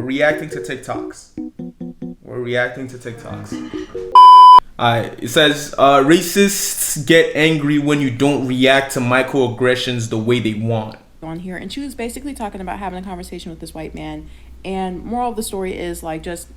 reacting to TikToks. It says, racists get angry when you don't react to microaggressions the way they want. On here, and she was basically talking about having a conversation with this white man, and moral of the story is like, just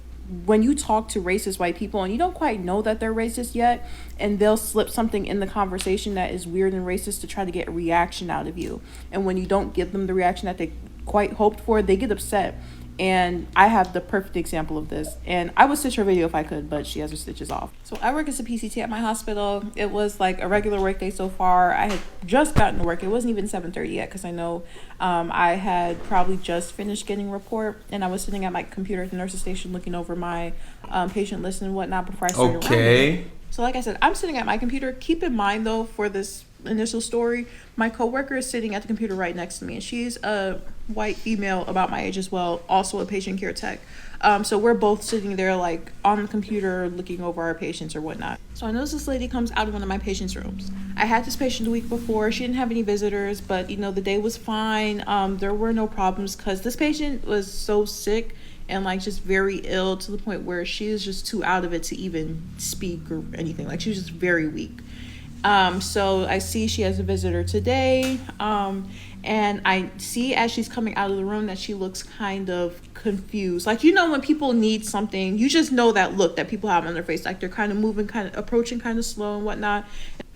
when you talk to racist white people and you don't quite know that they're racist yet, and they'll slip something in the conversation that is weird and racist to try to get a reaction out of you, and when you don't give them the reaction that they quite hoped for, they get upset. And I have the perfect example of this, and I would stitch her video if I could, but she has her stitches off. So I work as a PCT at my hospital. It was like a regular work day so far. I had just gotten to work. It wasn't even 7:30 yet, because I know I had probably just finished getting a report, and I was sitting at my computer at the nurse's station looking over my patient list and whatnot before I started rounding. So like I said, I'm sitting at my computer. Keep in mind though, for this initial story, my coworker is sitting at the computer right next to me, and she's a white female about my age as well, also a patient care tech. So we're both sitting there like on the computer looking over our patients or whatnot. So I noticed this lady comes out of one of my patients' rooms. I had this patient the week before. She didn't have any visitors, but you know, the day was fine. There were no problems, because this patient was so sick and like just very ill to the point where she was just too out of it to even speak or anything. Like, she was just very weak. So I see she has a visitor today, and I see as she's coming out of the room that she looks kind of confused. Like, you know, when people need something, you just know that look that people have on their face, like they're kind of moving, kind of approaching kind of slow and whatnot.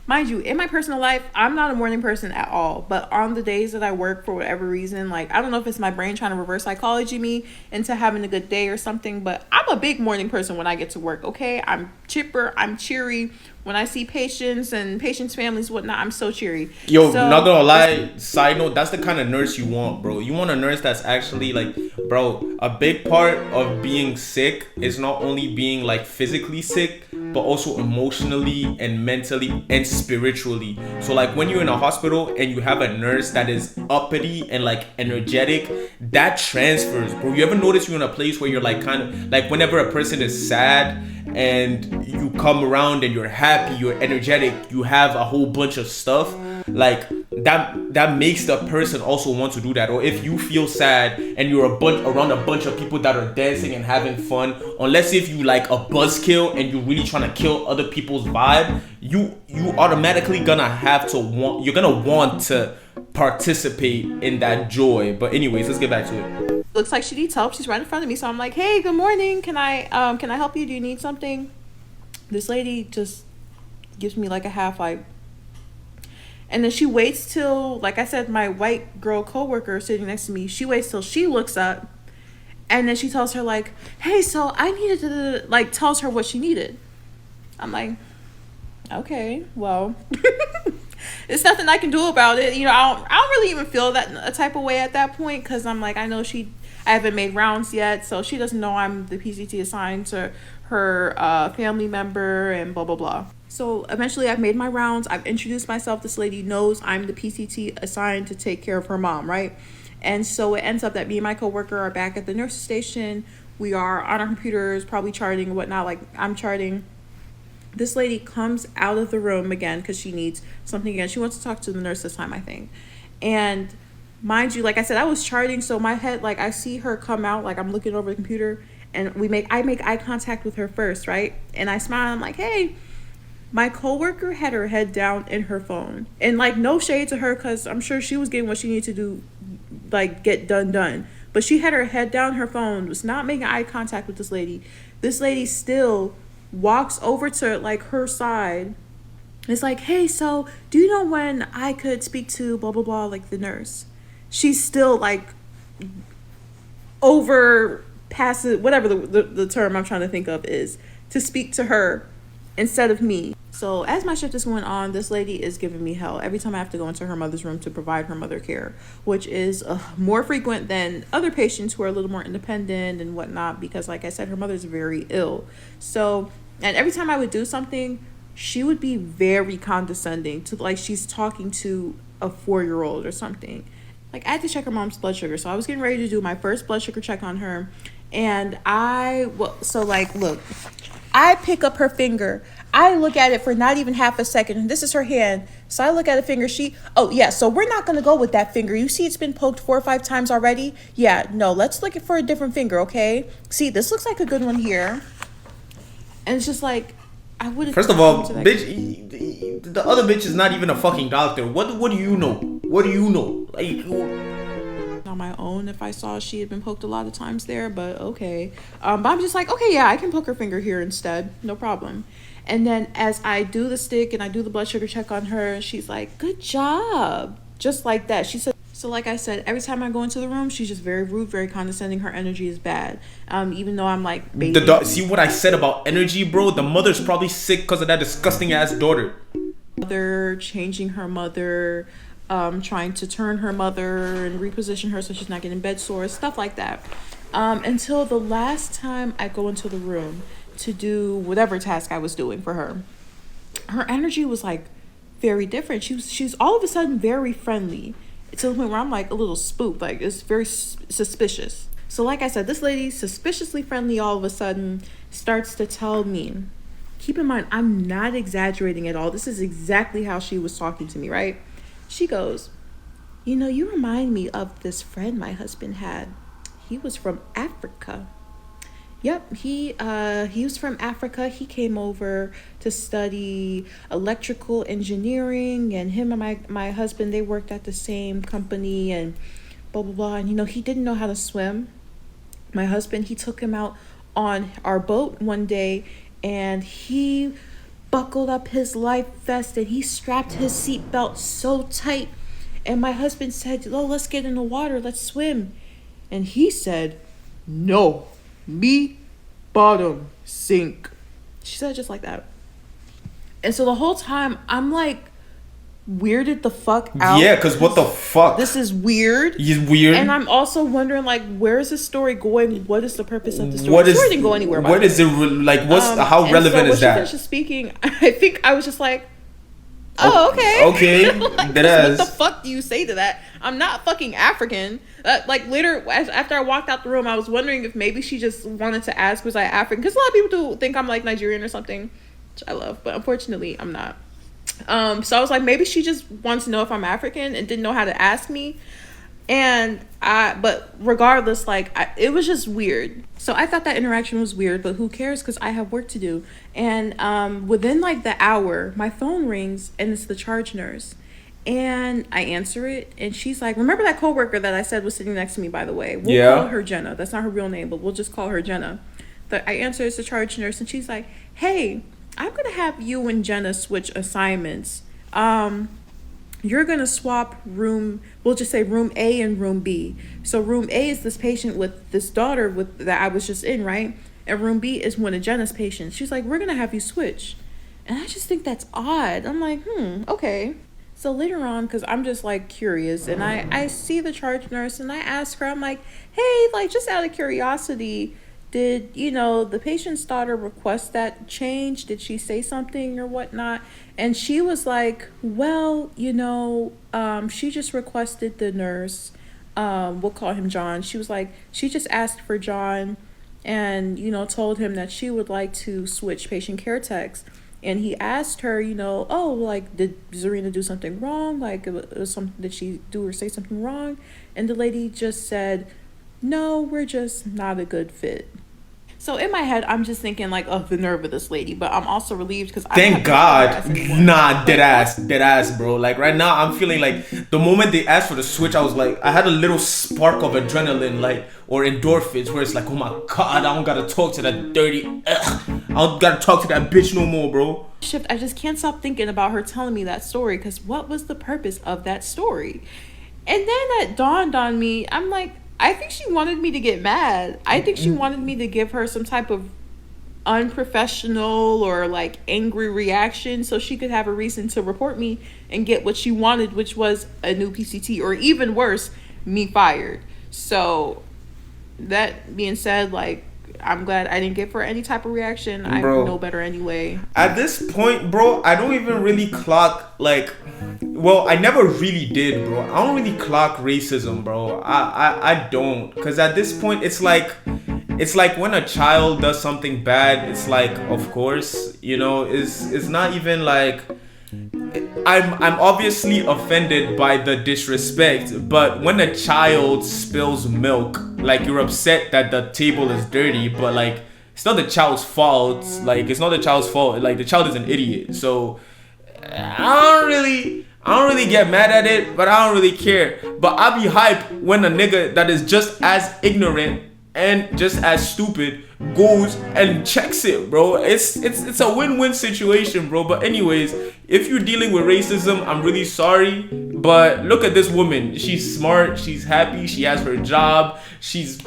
Mind you, in my personal life, I'm not a morning person at all, but on the days that I work, for whatever reason, like, I don't know if it's my brain trying to reverse psychology me into having a good day or something, but I'm a big morning person when I get to work, okay? I'm chipper, I'm cheery. When I see patients and patients' families, whatnot, I'm so cheery. Yo, not gonna lie, side note, that's the kind of nurse you want, bro. You want a nurse that's actually like, bro, a big part of being sick is not only being like physically sick, but also emotionally and mentally and spiritually. So like, when you're in a hospital and you have a nurse that is uppity and like energetic, that transfers, bro. You ever notice you're in a place where you're like, kind of like, whenever a person is sad and you come around and you're happy, you're energetic, you have a whole bunch of stuff, like that makes the person also want to do that. Or if you feel sad and you're around a bunch of people that are dancing and having fun, unless if you like a buzzkill and you're really trying to kill other people's vibe, you automatically gonna want to participate in that joy. But anyways, let's get back to it. Looks like she needs help. She's right in front of me, so I'm like, hey, good morning, can I help you? Do you need something? This lady just gives me like a half like, and then she waits till, like I said, my white girl coworker sitting next to me, she waits till she looks up, and then she tells her like, hey, so I needed to, like, tells her what she needed. I'm like, okay, well, there's nothing I can do about it. You know, I don't really even feel that a type of way at that point, because I'm like, I know I haven't made rounds yet, so she doesn't know I'm the PCT assigned to her family member and blah, blah, blah. So eventually I've made my rounds. I've introduced myself. This lady knows I'm the PCT assigned to take care of her mom, right? And so it ends up that me and my coworker are back at the nurse's station. We are on our computers, probably charting and whatnot, like I'm charting. This lady comes out of the room again because she needs something again. She wants to talk to the nurse this time, I think. And mind you, like I said, I was charting, so my head, like, I see her come out, like I'm looking over the computer, and I make eye contact with her first, right? And I smile, I'm like, hey. My coworker had her head down in her phone, and like, no shade to her, because I'm sure she was getting what she needed to do, like get done. But she had her head down in her phone, was not making eye contact with this lady. This lady still walks over to like her side. It's like, hey, so do you know when I could speak to blah, blah, blah, like the nurse? She's still like over past it, whatever the term I'm trying to think of is, to speak to her instead of me. So as my shift is going on, this lady is giving me hell every time I have to go into her mother's room to provide her mother care, which is more frequent than other patients who are a little more independent and whatnot, because like I said, her mother's very ill. So, and every time I would do something, she would be very condescending, to like she's talking to a 4-year-old or something. Like, I had to check her mom's blood sugar, so I was getting ready to do my first blood sugar check on her, and look, I pick up her finger. I look at it for not even half a second. This is her hand. So I look at a finger. So we're not going to go with that finger. You see it's been poked 4 or 5 times already? Yeah, no, let's look for a different finger, okay? See, this looks like a good one here. And it's just like, I would have... First of all, bitch, the other bitch is not even a fucking doctor. What do you know? What do you know? Like... on my own if I saw she had been poked a lot of times there, but okay. But I'm just like, okay, yeah, I can poke her finger here instead. No problem. And then as I do the stick and I do the blood sugar check on her, she's like, good job. Just like that. She said, so like I said, every time I go into the room, she's just very rude, very condescending. Her energy is bad. Even though I'm like, baby. See what I said about energy, bro? The mother's probably sick because of that disgusting ass daughter. Mother changing her mother, trying to turn her mother and reposition her so she's not getting bed sores, stuff like that. Until the last time I go into the room to do whatever task I was doing for her, her energy was like very different. She was all of a sudden very friendly to the point where I'm like a little spooked. Like, it's very suspicious. So like I said, this lady, suspiciously friendly, all of a sudden starts to tell me, keep in mind, I'm not exaggerating at all. This is exactly how she was talking to me, right? She goes, you know, you remind me of this friend my husband had. He was from Africa. Yep, he was from Africa. He came over to study electrical engineering, and him and my husband, they worked at the same company and blah, blah, blah. And, you know, he didn't know how to swim. My husband, he took him out on our boat one day, and he buckled up his life vest and he strapped his seatbelt so tight. And my husband said, oh, let's get in the water, let's swim. And he said, no, me bottom sink. She said it just like that. And so the whole time I'm like weirded the fuck out. Yeah, because what the fuck? This is weird. He's weird. And I'm also wondering, like, where is this story going? What is the purpose of the story? The story didn't go anywhere. What is it like? How relevant is that? When she finished speaking, I think I was just like, oh, okay. Okay. Like, what the fuck do you say to that? I'm not fucking African. Like, later, after I walked out the room, I was wondering if maybe she just wanted to ask, was I African? Because a lot of people do think I'm like Nigerian or something, which I love, but unfortunately I'm not. So I was like, maybe she just wants to know if I'm African and didn't know how to ask me. But regardless, like, it was just weird. So I thought that interaction was weird, but who cares? Because I have work to do. And within like the hour, my phone rings and it's the charge nurse. And I answer it, and she's like, remember that coworker that I said was sitting next to me, by the way? We'll call her Jenna. That's not her real name, but we'll just call her Jenna. I answer, it's the charge nurse, and she's like, hey, I'm going to have you and Jenna switch assignments. You're going to swap room, we'll just say room A and room B. So room A is this patient with this daughter that I was just in, right? And room B is one of Jenna's patients. She's like, we're going to have you switch. And I just think that's odd. I'm like, okay. So later on, because I'm just like curious, and I see the charge nurse and I ask her, I'm like, hey, like, just out of curiosity, did, you know, the patient's daughter request that change? Did she say something or whatnot? And she was like, well, you know, she just requested the nurse. We'll call him John. She was like, she just asked for John and, you know, told him that she would like to switch patient care techs. And he asked her, you know, oh, like, did Zarina do something wrong? Like, it was something, did she do or say something wrong? And the lady just said, no, we're just not a good fit. So in my head, I'm just thinking like, oh, the nerve of this lady. But I'm also relieved because I thank God. Nah, dead ass, bro. Like right now, I'm feeling like the moment they asked for the switch, I was like, I had a little spark of adrenaline, like, or endorphins, where it's like, oh my God, I don't gotta talk to that dirty. I don't gotta talk to that bitch no more, bro. Shift. I just can't stop thinking about her telling me that story, because what was the purpose of that story? And then that dawned on me. I'm like, I think she wanted me to get mad. I think she wanted me to give her some type of unprofessional or like angry reaction so she could have a reason to report me and get what she wanted, which was a new PCT, or even worse, me fired. So that being said, like, I'm glad I didn't give her any type of reaction. I know better anyway. At this point, bro, I don't even really clock, like, well, I never really did, bro. I don't really clock racism, bro. I don't. Because at this point, it's like, it's like when a child does something bad, it's like, of course, you know, it's not even like I'm obviously offended by the disrespect, but when a child spills milk, like, you're upset that the table is dirty, but like, it's not the child's fault. Like, it's not the child's fault. Like, the child is an idiot. So I don't really get mad at it, but I don't really care. But I be hype when a nigga that is just as ignorant and just as stupid goes and checks it, bro. It's a win-win situation, bro. But anyways, if you're dealing with racism, I'm really sorry. But look at this woman. She's smart, she's happy, she has her job, she's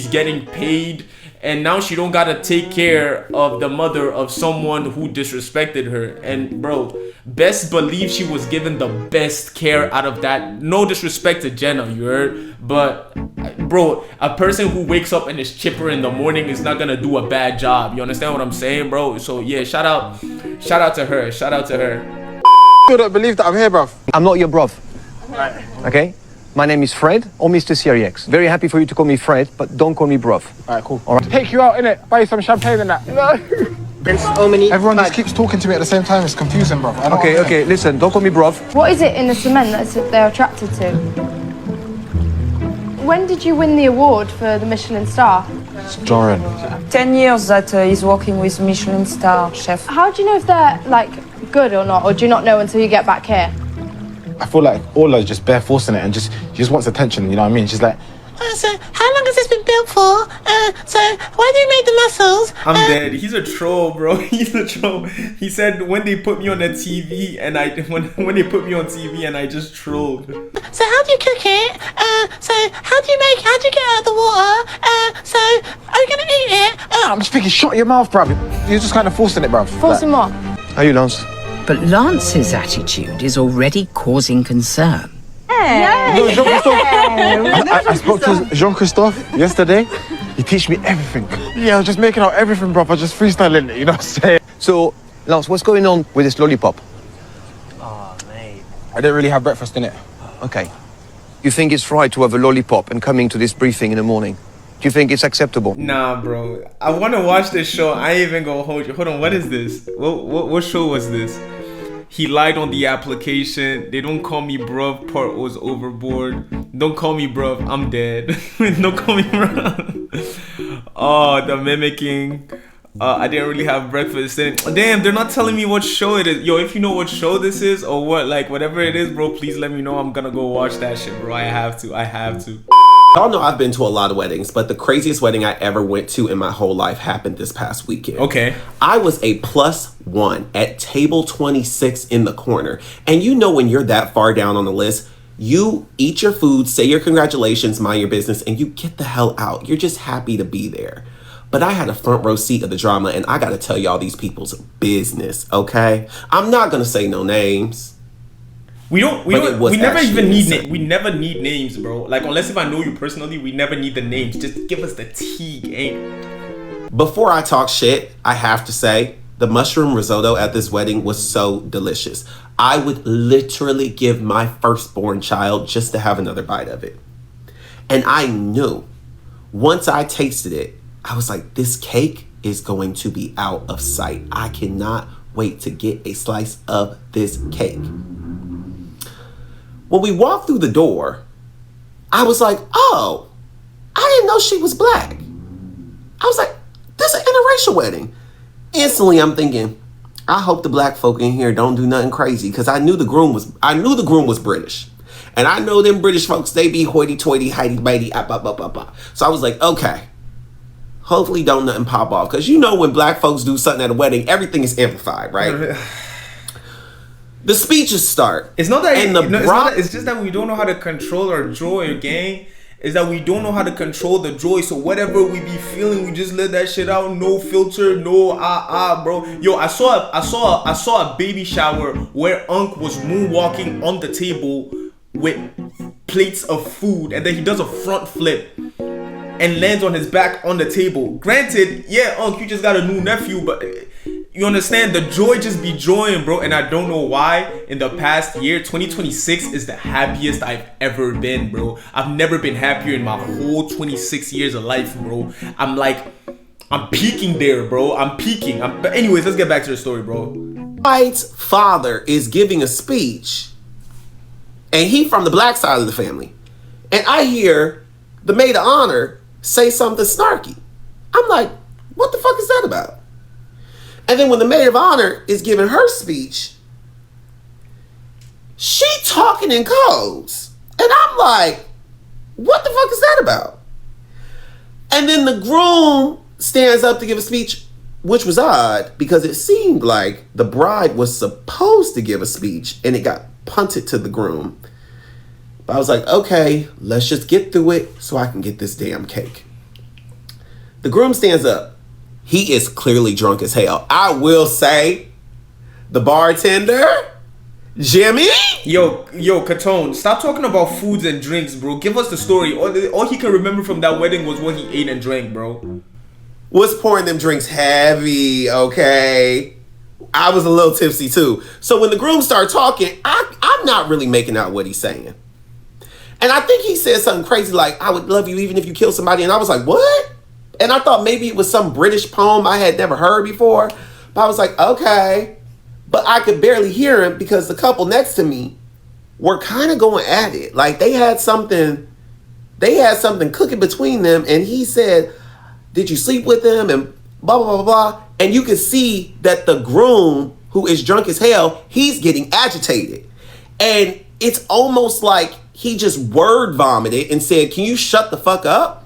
getting paid, and now she don't gotta take care of the mother of someone who disrespected her. And bro, best believe she was given the best care out of that. No disrespect to Jenna, you heard? But bro, a person who wakes up and is chipper in the morning is not gonna do a bad job. You understand what I'm saying, bro? So yeah, shout out to her. Shout out to her. You don't believe that I'm here, bruv. I'm not your bruv. Right. Okay? My name is Fred or Mr. CREX. Very happy for you to call me Fred, but don't call me bruv. Alright, cool. All right. Take you out, innit? Buy you some champagne and that. Everyone just keeps talking to me at the same time. It's confusing, bruv. Okay, listen, don't call me bruv. What is it in the cement that they're attracted to? When did you win the award for the Michelin star? It's jarring. 10 years that he's working with Michelin star chef. How do you know if they're, like, good or not? Or do you not know until you get back here? I feel like Orla's just bare forcing it and she just wants attention, you know what I mean? She's like, so how long has this been built for? So why do you make the muscles? I'm dead. He's a troll, bro. He's a troll. He said when they put me on the TV and when they put me on TV and I just trolled. So how do you cook it? So how do you get it out of the water? So are you gonna eat it? I'm just thinking, shut your mouth, bruv. You're just kind of forcing it, bruv. Forcing what? How are you, Lance? But Lance's attitude is already causing concern. No, Jean-Christophe. I spoke to Jean-Christophe yesterday. He teach me everything. Yeah, I was just making out everything, bruv. I was just freestyling it, you know what I'm saying? So, Lance, what's going on with this lollipop? Oh, mate. I didn't really have breakfast, innit? Okay. You think it's right to have a lollipop and coming to this briefing in the morning? Do you think it's acceptable? Nah, bro. I want to watch this show. I ain't even gonna hold you. Hold on, what is this? What show was this? He lied on the application. They don't call me bruv. Part was overboard. Don't call me bruv. I'm dead. Don't call me bruv. Oh, the mimicking. I didn't really have breakfast. Damn, they're not telling me what show it is. Yo, if you know what show this is or what, like, whatever it is, bro, please let me know. I'm gonna go watch that shit, bro. I have to. Y'all know I've been to a lot of weddings, but the craziest wedding I ever went to in my whole life happened this past weekend. Okay. I was a +1 at table 26 in the corner. And you know when you're that far down on the list, you eat your food, say your congratulations, mind your business, and you get the hell out. You're just happy to be there. But I had a front row seat of the drama, and I gotta tell y'all these people's business, okay? I'm not gonna say no names. We never need names, bro. Like, unless if I know you personally, we never need the names. Just give us the tea, gang. Before I talk shit, I have to say, the mushroom risotto at this wedding was so delicious. I would literally give my firstborn child just to have another bite of it. And I knew, once I tasted it, I was like, this cake is going to be out of sight. I cannot wait to get a slice of this cake. When we walked through the door, I was like, oh, I didn't know she was black. I was like, this is an interracial wedding. Instantly, I'm thinking, I hope the black folk in here don't do nothing crazy, because I knew the groom was British. And I know them British folks, they be hoity-toity, highty-mighty, So I was like, okay, hopefully don't nothing pop off. Because you know when black folks do something at a wedding, everything is amplified, right? The speeches start. It's not that it's just that we don't know how to control our joy, gang. Is that we don't know how to control the joy. So whatever we be feeling, we just let that shit out. No filter, no bro. Yo, I saw a baby shower where Unc was moonwalking on the table with plates of food, and then he does a front flip and lands on his back on the table. Granted, yeah, Unc, you just got a new nephew, but You understand? The joy just be joying, bro. And I don't know why in the past year, 2026 is the happiest I've ever been, bro. I've never been happier in my whole 26 years of life, bro. I'm peaking there, bro. I'm peaking. But anyways, let's get back to the story, bro. White's father is giving a speech, and he from the black side of the family. And I hear the maid of honor say something snarky. I'm like, what the fuck is that about? And then when the maid of honor is giving her speech, she talking in codes. And I'm like, what the fuck is that about? And then the groom stands up to give a speech, which was odd because it seemed like the bride was supposed to give a speech and it got punted to the groom. But I was like, okay, let's just get through it so I can get this damn cake. The groom stands up. He is clearly drunk as hell. I will say, the bartender, Jimmy. Yo, Katone, stop talking about foods and drinks, bro. Give us the story. All he can remember from that wedding was what he ate and drank, bro. Was pouring them drinks heavy, okay? I was a little tipsy too. So when the groom started talking, I'm not really making out what he's saying. And I think he said something crazy like, I would love you even if you kill somebody. And I was like, what? And I thought maybe it was some British poem I had never heard before. But I was like, okay. But I could barely hear him because the couple next to me were kind of going at it. Like they had something cooking between them. And he said, did you sleep with him? And blah, blah, blah, blah. And you can see that the groom, who is drunk as hell, he's getting agitated. And it's almost like he just word vomited and said, can you shut the fuck up?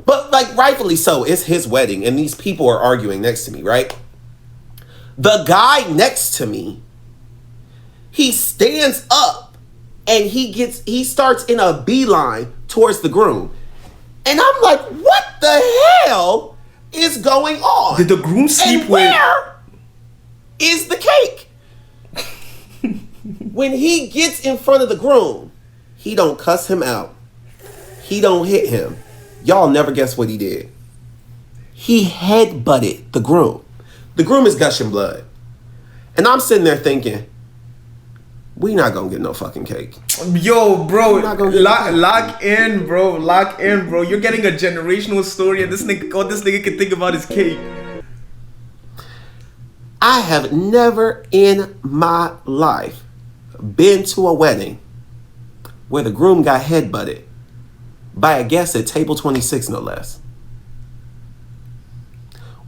But like rightfully so, it's his wedding and these people are arguing next to me, right? The guy next to me, he stands up and he starts in a beeline towards the groom. And I'm like, what the hell is going on? Did the groom sleep and where is the cake? When he gets in front of the groom, he don't cuss him out. He don't hit him. Y'all never guess what he did. He headbutted the groom. The groom is gushing blood. And I'm sitting there thinking, we not gonna get no fucking cake. Yo, bro, lock in, bro. Lock in, bro. You're getting a generational story and all this nigga can think about is cake. I have never in my life been to a wedding where the groom got headbutted by a guest at table 26, no less.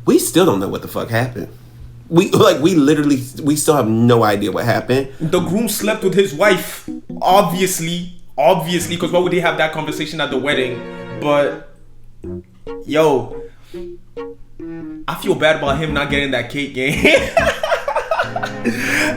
We still don't know what the fuck happened. We still have no idea what happened. The groom slept with his wife, obviously, because why would they have that conversation at the wedding? But, yo, I feel bad about him not getting that cake game.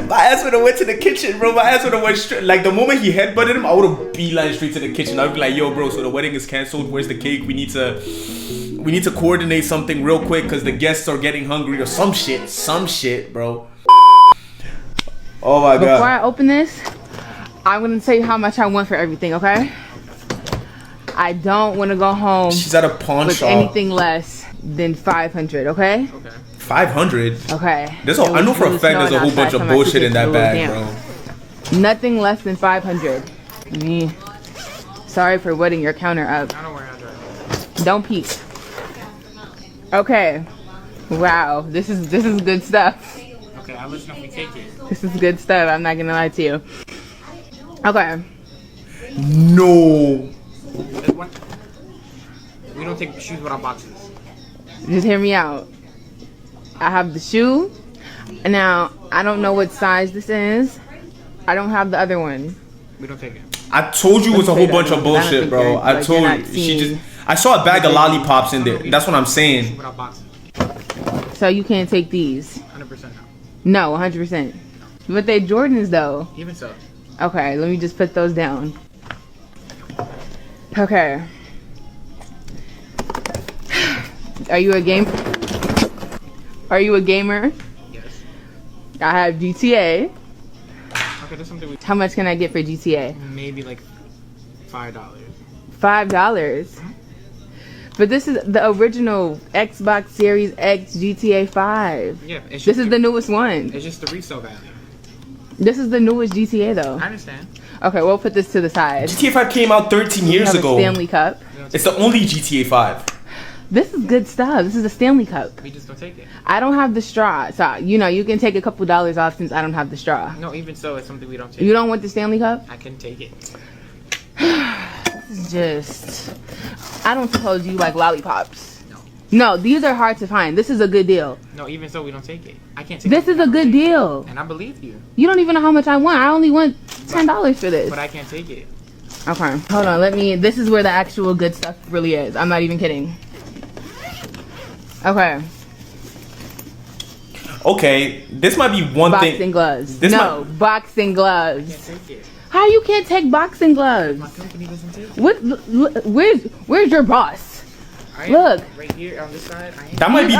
My ass would have went to the kitchen, bro. My ass would have went straight. Like, the moment he headbutted him, I would have beeline straight to the kitchen. I would be like, yo, bro, so the wedding is canceled. Where's the cake? We need to coordinate something real quick because the guests are getting hungry or some shit, bro. Oh my God. Before I open this, I'm going to tell you how much I want for everything, okay? I don't want to go home. She's at a pawn with shop. Anything less than 500, okay? 500? Okay. I know for a fact there's a whole bunch of bullshit in that bag, bro. Nothing less than 500. Sorry for wetting your counter up. Don't peek. Okay. Wow. This is good stuff. Okay, I'll listen if we take it. This is good stuff. I'm not gonna lie to you. Okay. No. We don't take shoes without boxes. Just hear me out. I have the shoe. Now, I don't know what size this is. I don't have the other one. We don't take it. I told you it was a whole bunch of bullshit, bro. I told you. I saw a bag of lollipops in there. That's what I'm saying. So you can't take these? 100% no. No, 100%. But they Jordans though. Even so. Okay, let me just put those down. Okay. Are you a gamer? Yes. I have GTA. Okay, that's something How much can I get for GTA? Maybe like $5. $5? But this is the original Xbox Series X GTA 5. Yeah, it's This is the newest one. It's just the resale value. This is the newest GTA though. I understand. Okay, we'll put this to the side. GTA 5 came out 13 years ago. Stanley Cup. It's the only GTA 5. This is good stuff. This is a Stanley Cup. We just don't take it. I don't have the straw, so you can take a couple dollars off since I don't have the straw. No, even so, it's something we don't take. You don't want the Stanley Cup? I can take it. This is just. I don't suppose you like lollipops. No, these are hard to find. This is a good deal. No, even so, we don't take it. I can't take This is a good deal. And I believe you. You don't even know how much I want. I only want $10 for this. But I can't take it. Okay, hold on. This is where the actual good stuff really is. I'm not even kidding. Okay. Okay, this might be one thing. Boxing gloves. Boxing gloves. I can't take it. How you can't take boxing gloves? My company doesn't take it. Where's your boss? Look. Right here on this side. That might be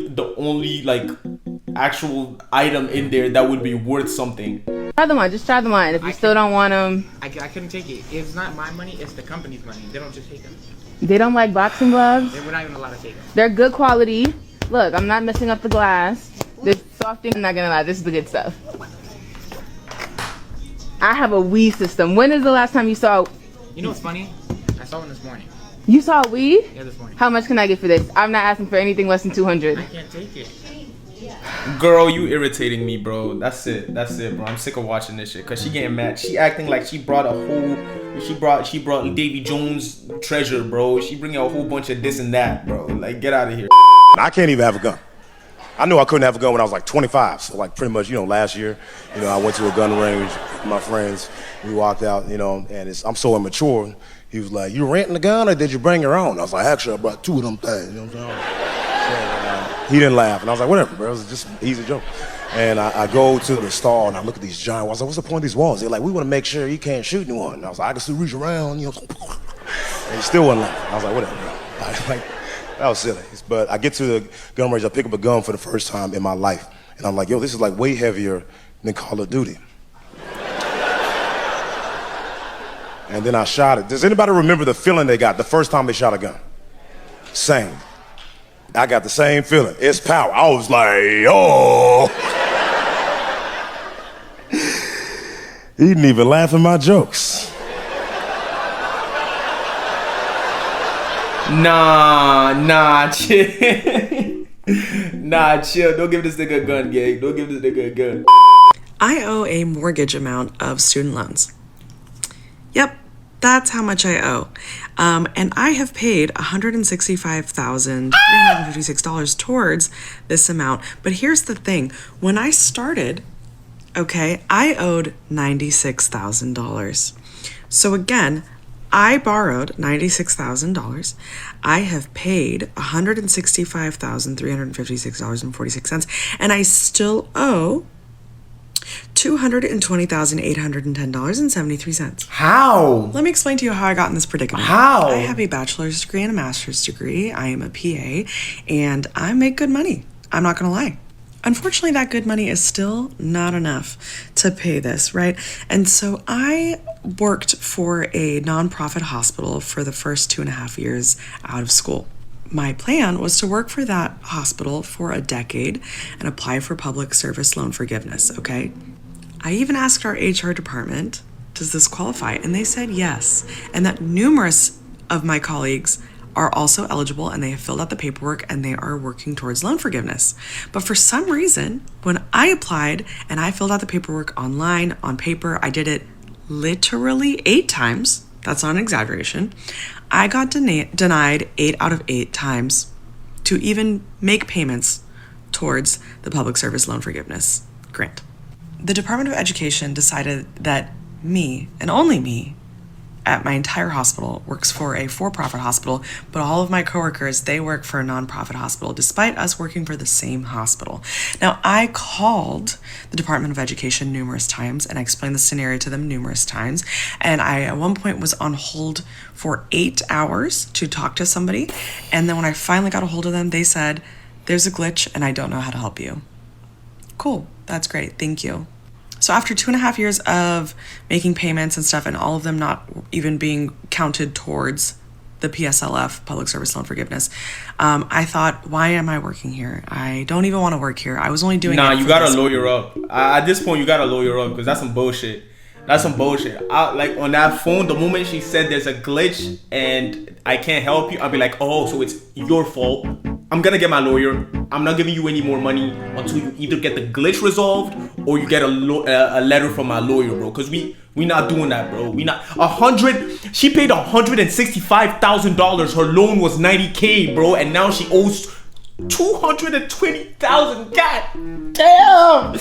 the only like actual item in there that would be worth something. Try them on. Just try them on. If you still don't want them. I couldn't take it. It's not my money. It's the company's money. They don't just take them. They don't like boxing gloves? We're not even allowed to take them. They're good quality. Look, I'm not messing up the glass. This softing, I'm not gonna lie. This is the good stuff. I have a Wii system. When is the last time you saw? You know what's funny? I saw one this morning. You saw a Wii? Yeah, this morning. How much can I get for this? I'm not asking for anything less than 200. I can't take it. Girl, you irritating me, bro. That's it, bro. I'm sick of watching this shit. Cause she getting mad. She acting like she brought she brought Davy Jones treasure, bro. She bringing a whole bunch of this and that, bro. Like, get out of here. I can't even have a gun. I knew I couldn't have a gun when I was like 25. So like pretty much, last year, I went to a gun range with my friends. We walked out, and I'm so immature. He was like, "You renting a gun or did you bring your own?" I was like, "Actually, I brought 2 of them things." You know what I'm saying? So, he didn't laugh, and I was like, "Whatever, bro. It was just an easy joke." And I go to the stall and I look at these giant walls. I was like, "What's the point of these walls?" They're like, "We want to make sure you can't shoot anyone." And I was like, "I can still reach around, And he still wasn't laughing. I was like, "Whatever, bro." That was silly. But I get to the gun range, I pick up a gun for the first time in my life. And I'm like, yo, this is like way heavier than Call of Duty. And then I shot it. Does anybody remember the feeling they got the first time they shot a gun? Same. I got the same feeling. It's power. I was like, oh. He didn't even laugh at my jokes. Nah, chill. Nah, chill. Don't give this nigga a gun, gang. Don't give this nigga a gun. I owe a mortgage amount of student loans. Yep, that's how much I owe. And I have paid $165,356 towards this amount. But here's the thing. When I started, okay, I owed $96,000. So again, I borrowed $96,000. I have paid $165,356.46, and I still owe $220,810.73. How? Let me explain to you how I got in this predicament. How? I have a bachelor's degree and a master's degree. I am a PA, and I make good money. I'm not gonna lie. Unfortunately, that good money is still not enough to pay this, right? And so I worked for a nonprofit hospital for the first 2.5 years out of school. My plan was to work for that hospital for a decade and apply for public service loan forgiveness, okay? I even asked our HR department, does this qualify? And they said yes, and that numerous of my colleagues are also eligible and they have filled out the paperwork and they are working towards loan forgiveness. But for some reason, when I applied and I filled out the paperwork online, on paper, I did it literally 8 times. That's not an exaggeration. I got denied 8 out of 8 times to even make payments towards the public service loan forgiveness grant. The Department of Education decided that me, and only me, at my entire hospital works for a for-profit hospital, but all of my coworkers, they work for a nonprofit hospital, despite us working for the same hospital. Now, I called the Department of Education numerous times, and I explained the scenario to them numerous times, and I, at one point, was on hold for 8 hours to talk to somebody, and then when I finally got a hold of them, they said, "There's a glitch, and I don't know how to help you." Cool, that's great, thank you. So after 2.5 years of making payments and stuff and all of them not even being counted towards the PSLF, Public Service Loan Forgiveness, I thought, why am I working here? I don't even want to work here. I was only doing Nah, it you for gotta this. lawyer up. At this point, you gotta lawyer up because that's some bullshit. That's some bullshit. Like on that phone, the moment she said there's a glitch and I can't help you, I'll be like, oh, so it's your fault. I'm gonna get my lawyer. I'm not giving you any more money until you either get the glitch resolved or you get a letter from my lawyer, bro. Cause we not doing that, bro. We not She paid $165,000. Her loan was $90K, bro, and now she owes $220,000. God damn.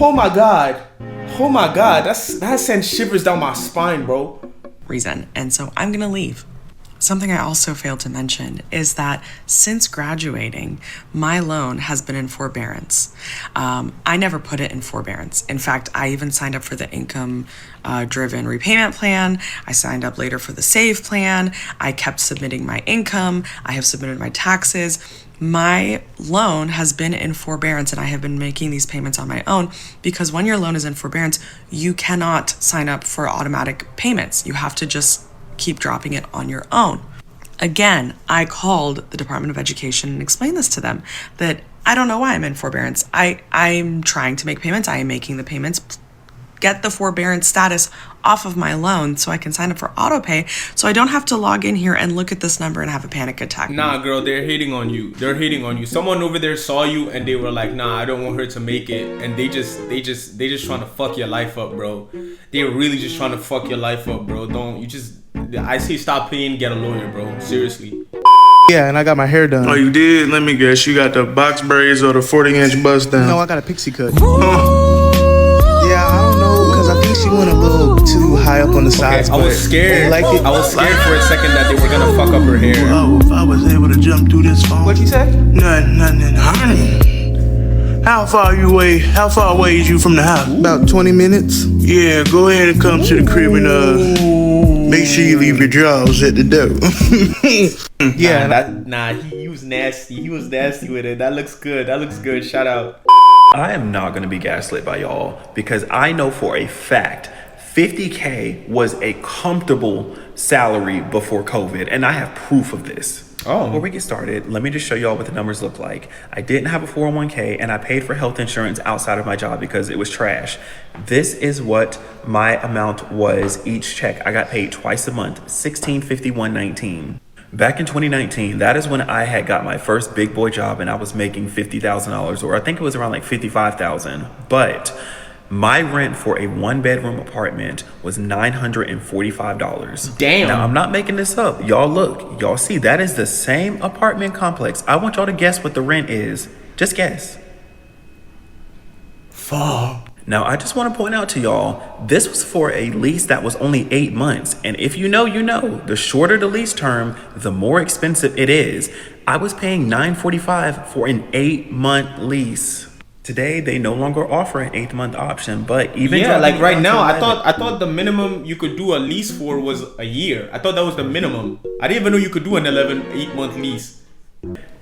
Oh my god. Oh my god. That sends shivers down my spine, bro. Reason. And so I'm gonna leave. Something I also failed to mention is that since graduating, my loan has been in forbearance. I never put it in forbearance. In fact, I even signed up for the income-driven repayment plan. I signed up later for the save plan. I kept submitting my income. I have submitted my taxes. My loan has been in forbearance and I have been making these payments on my own because when your loan is in forbearance, you cannot sign up for automatic payments. You have to just keep dropping it on your own. Again, I called the Department of Education and explained this to them, that I don't know why I'm in forbearance. I'm trying to make payments. I am making the payments. Get the forbearance status off of my loan so I can sign up for auto pay so I don't have to log in here and look at this number and have a panic attack. Nah, girl, they're hating on you. They're hating on you. Someone over there saw you and they were like, nah, I don't want her to make it. And they just trying to fuck your life up, bro. They're really just trying to fuck your life up, bro. I say stop paying, get a lawyer, bro. Seriously. Yeah, and I got my hair done. Oh, you did? Let me guess. You got the box braids or the 40-inch bust down? No, I got a pixie cut. Yeah, I don't know, because I think she went a little too high up on the sides. I was scared. I was scared for a second that they were gonna fuck up her hair. Oh, if I was able to jump through this phone. What'd you say? Nothing. How far away is you from the house? About 20 minutes. Yeah, go ahead and come to the crib and make sure you leave your drawers at the door. Yeah, he was nasty. He was nasty with it. That looks good. Shout out. I am not going to be gaslit by y'all because I know for a fact 50K was a comfortable salary before COVID, and I have proof of this. Oh. Before we get started, let me just show y'all what the numbers look like. I didn't have a 401k, and I paid for health insurance outside of my job because it was trash. This is what my amount was each check. I got paid twice a month, $1651.19. Back in 2019, that is when I had got my first big boy job and I was making $50,000, or I think it was around like $55,000. But my rent for a 1-bedroom apartment was $945. Damn. Now, I'm not making this up. Y'all look, y'all see, that is the same apartment complex. I want y'all to guess what the rent is. Just guess. Fuck. Now, I just want to point out to y'all, this was for a lease that was only 8 months. And if you know, you know, the shorter the lease term, the more expensive it is. I was paying $945 for an 8-month lease. Today, they no longer offer an 8th-month option, but even like right now, I thought the minimum you could do a lease for was a year. I thought that was the minimum. I didn't even know you could do an 8-month lease.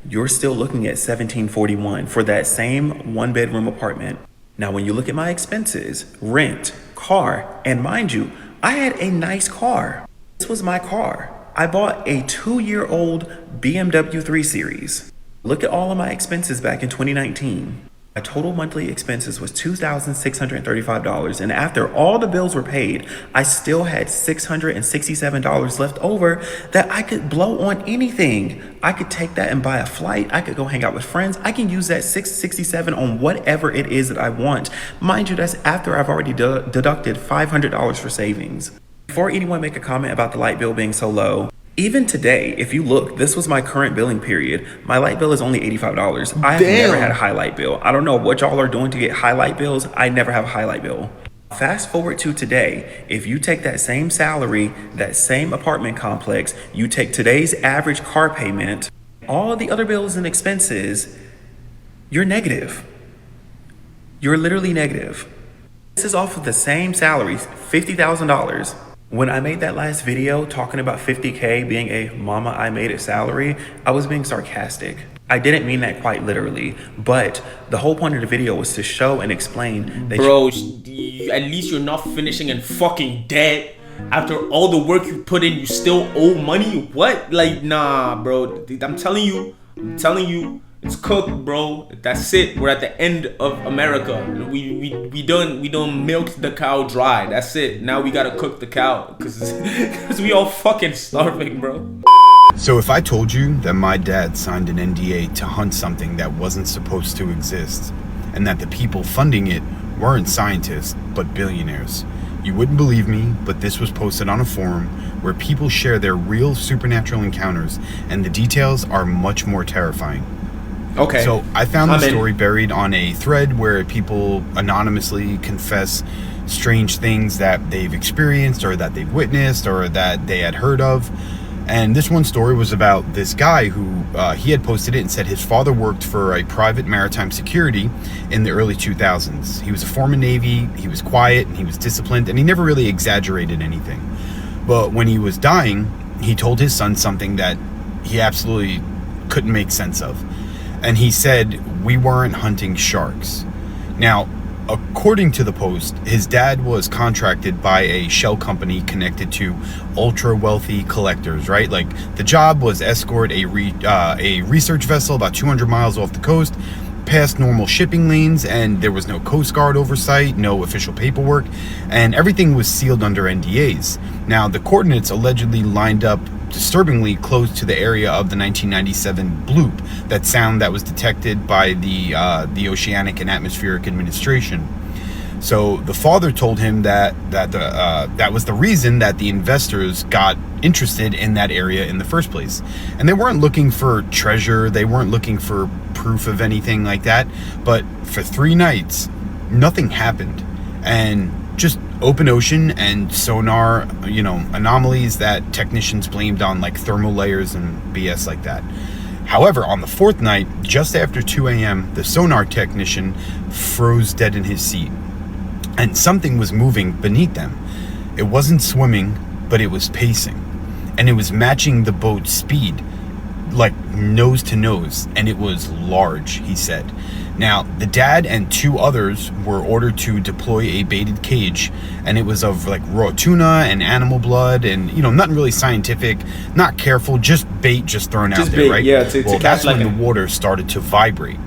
You're still looking at $1,741 for that same 1-bedroom apartment. Now, when you look at my expenses, rent, car, and mind you, I had a nice car. This was my car. I bought a 2-year-old BMW 3 Series. Look at all of my expenses back in 2019. My total monthly expenses was $2,635, and after all the bills were paid, I still had $667 left over that I could blow on anything. I could take that and buy a flight. I could go hang out with friends. I can use that $667 on whatever it is that I want. Mind you, that's after I've already deducted $500 for savings. Before anyone make a comment about the light bill being so low, even today, if you look, this was my current billing period. My light bill is only $85. I have never had a high light bill. I don't know what y'all are doing to get high light bills. I never have a high light bill. Fast forward to today, if you take that same salary, that same apartment complex, you take today's average car payment, all the other bills and expenses, you're negative. You're literally negative. This is off of the same salaries, $50,000. When I made that last video talking about 50K being a mama I made it salary, I was being sarcastic. I didn't mean that quite literally, but the whole point of the video was to show and explain that Bro, at least you're not finishing in fucking debt. after all the work you put in, you still owe money? What? Like, nah, bro. I'm telling you, it's cooked, bro. That's it. We're at the end of America. We don't milk the cow dry. That's it. Now we gotta cook the cow because we all fucking starving, bro. So if I told you that my dad signed an NDA to hunt something that wasn't supposed to exist, and that the people funding it weren't scientists, but billionaires, you wouldn't believe me, but this was posted on a forum where people share their real supernatural encounters, and the details are much more terrifying. Okay. So I found the story buried on a thread where people anonymously confess strange things that they've experienced or that they've witnessed or that they had heard of. And this one story was about this guy who he had posted it and said his father worked for a private maritime security in the early 2000s. He was a former Navy, he was quiet, and he was disciplined, and he never really exaggerated anything. But when he was dying, he told his son something that he absolutely couldn't make sense of. And he said, "We weren't hunting sharks." Now, according to the post, his dad was contracted by a shell company connected to ultra wealthy collectors, right? Like the job was escort a research vessel about 200 miles off the coast, past normal shipping lanes, and there was no Coast Guard oversight, no official paperwork, and everything was sealed under NDAs. Now, the coordinates allegedly lined up disturbingly close to the area of the 1997 bloop, that sound that was detected by the Oceanic and Atmospheric Administration. So the father told him that was the reason that the investors got interested in that area in the first place. And they weren't looking for treasure, they weren't looking for proof of anything like that, but for 3 nights, nothing happened. And just open ocean and sonar, anomalies that technicians blamed on like thermal layers and BS like that. However, on the 4th night, just after 2 a.m., the sonar technician froze dead in his seat, and something was moving beneath them. It wasn't swimming, but it was pacing, and it was matching the boat's speed, like nose to nose, and it was large, he said. Now, the dad and 2 others were ordered to deploy a baited cage, and it was of like raw tuna and animal blood and, nothing really scientific, not careful, just bait just thrown out there, right? Yeah, well, that's when the water started to vibrate.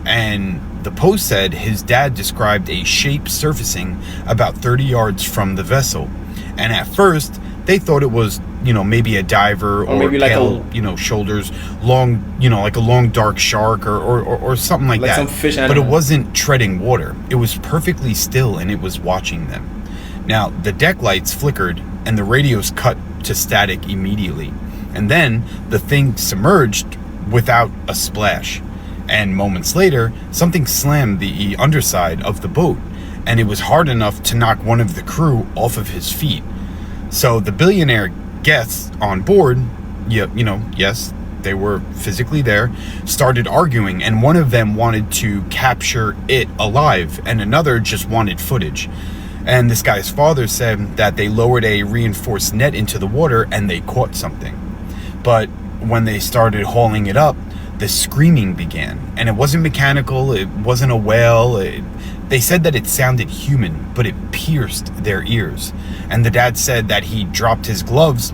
And the post said his dad described a shape surfacing about 30 yards from the vessel. And at first, they thought it was, maybe a diver or maybe pale, shoulders, long, like a long dark shark or something like that. Some fish but animal. it wasn't treading water. It was perfectly still and it was watching them. Now, the deck lights flickered and the radios cut to static immediately. And then the thing submerged without a splash. And moments later, something slammed the underside of the boat, and it was hard enough to knock one of the crew off of his feet. So the billionaire guests on board, yes, they were physically there, started arguing, and one of them wanted to capture it alive, and another just wanted footage. And this guy's father said that they lowered a reinforced net into the water and they caught something. But when they started hauling it up, the screaming began, and it wasn't mechanical, it wasn't a wail. They said that it sounded human, but it pierced their ears. And the dad said that he dropped his gloves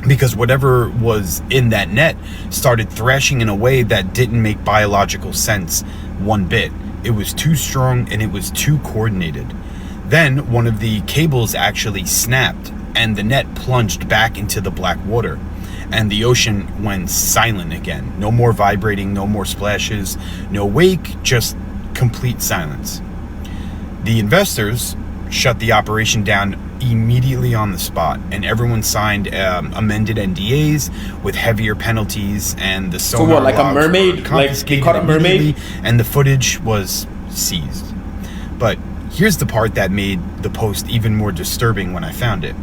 because whatever was in that net started thrashing in a way that didn't make biological sense one bit. It was too strong and it was too coordinated. Then one of the cables actually snapped and the net plunged back into the black water. And the ocean went silent again. No more vibrating, no more splashes, no wake, just complete silence. The investors shut the operation down immediately on the spot, and everyone signed amended NDAs with heavier penalties, and the sonar so what, like a mermaid? Like they caught a mermaid? And the footage was seized. But here's the part that made the post even more disturbing when I found it.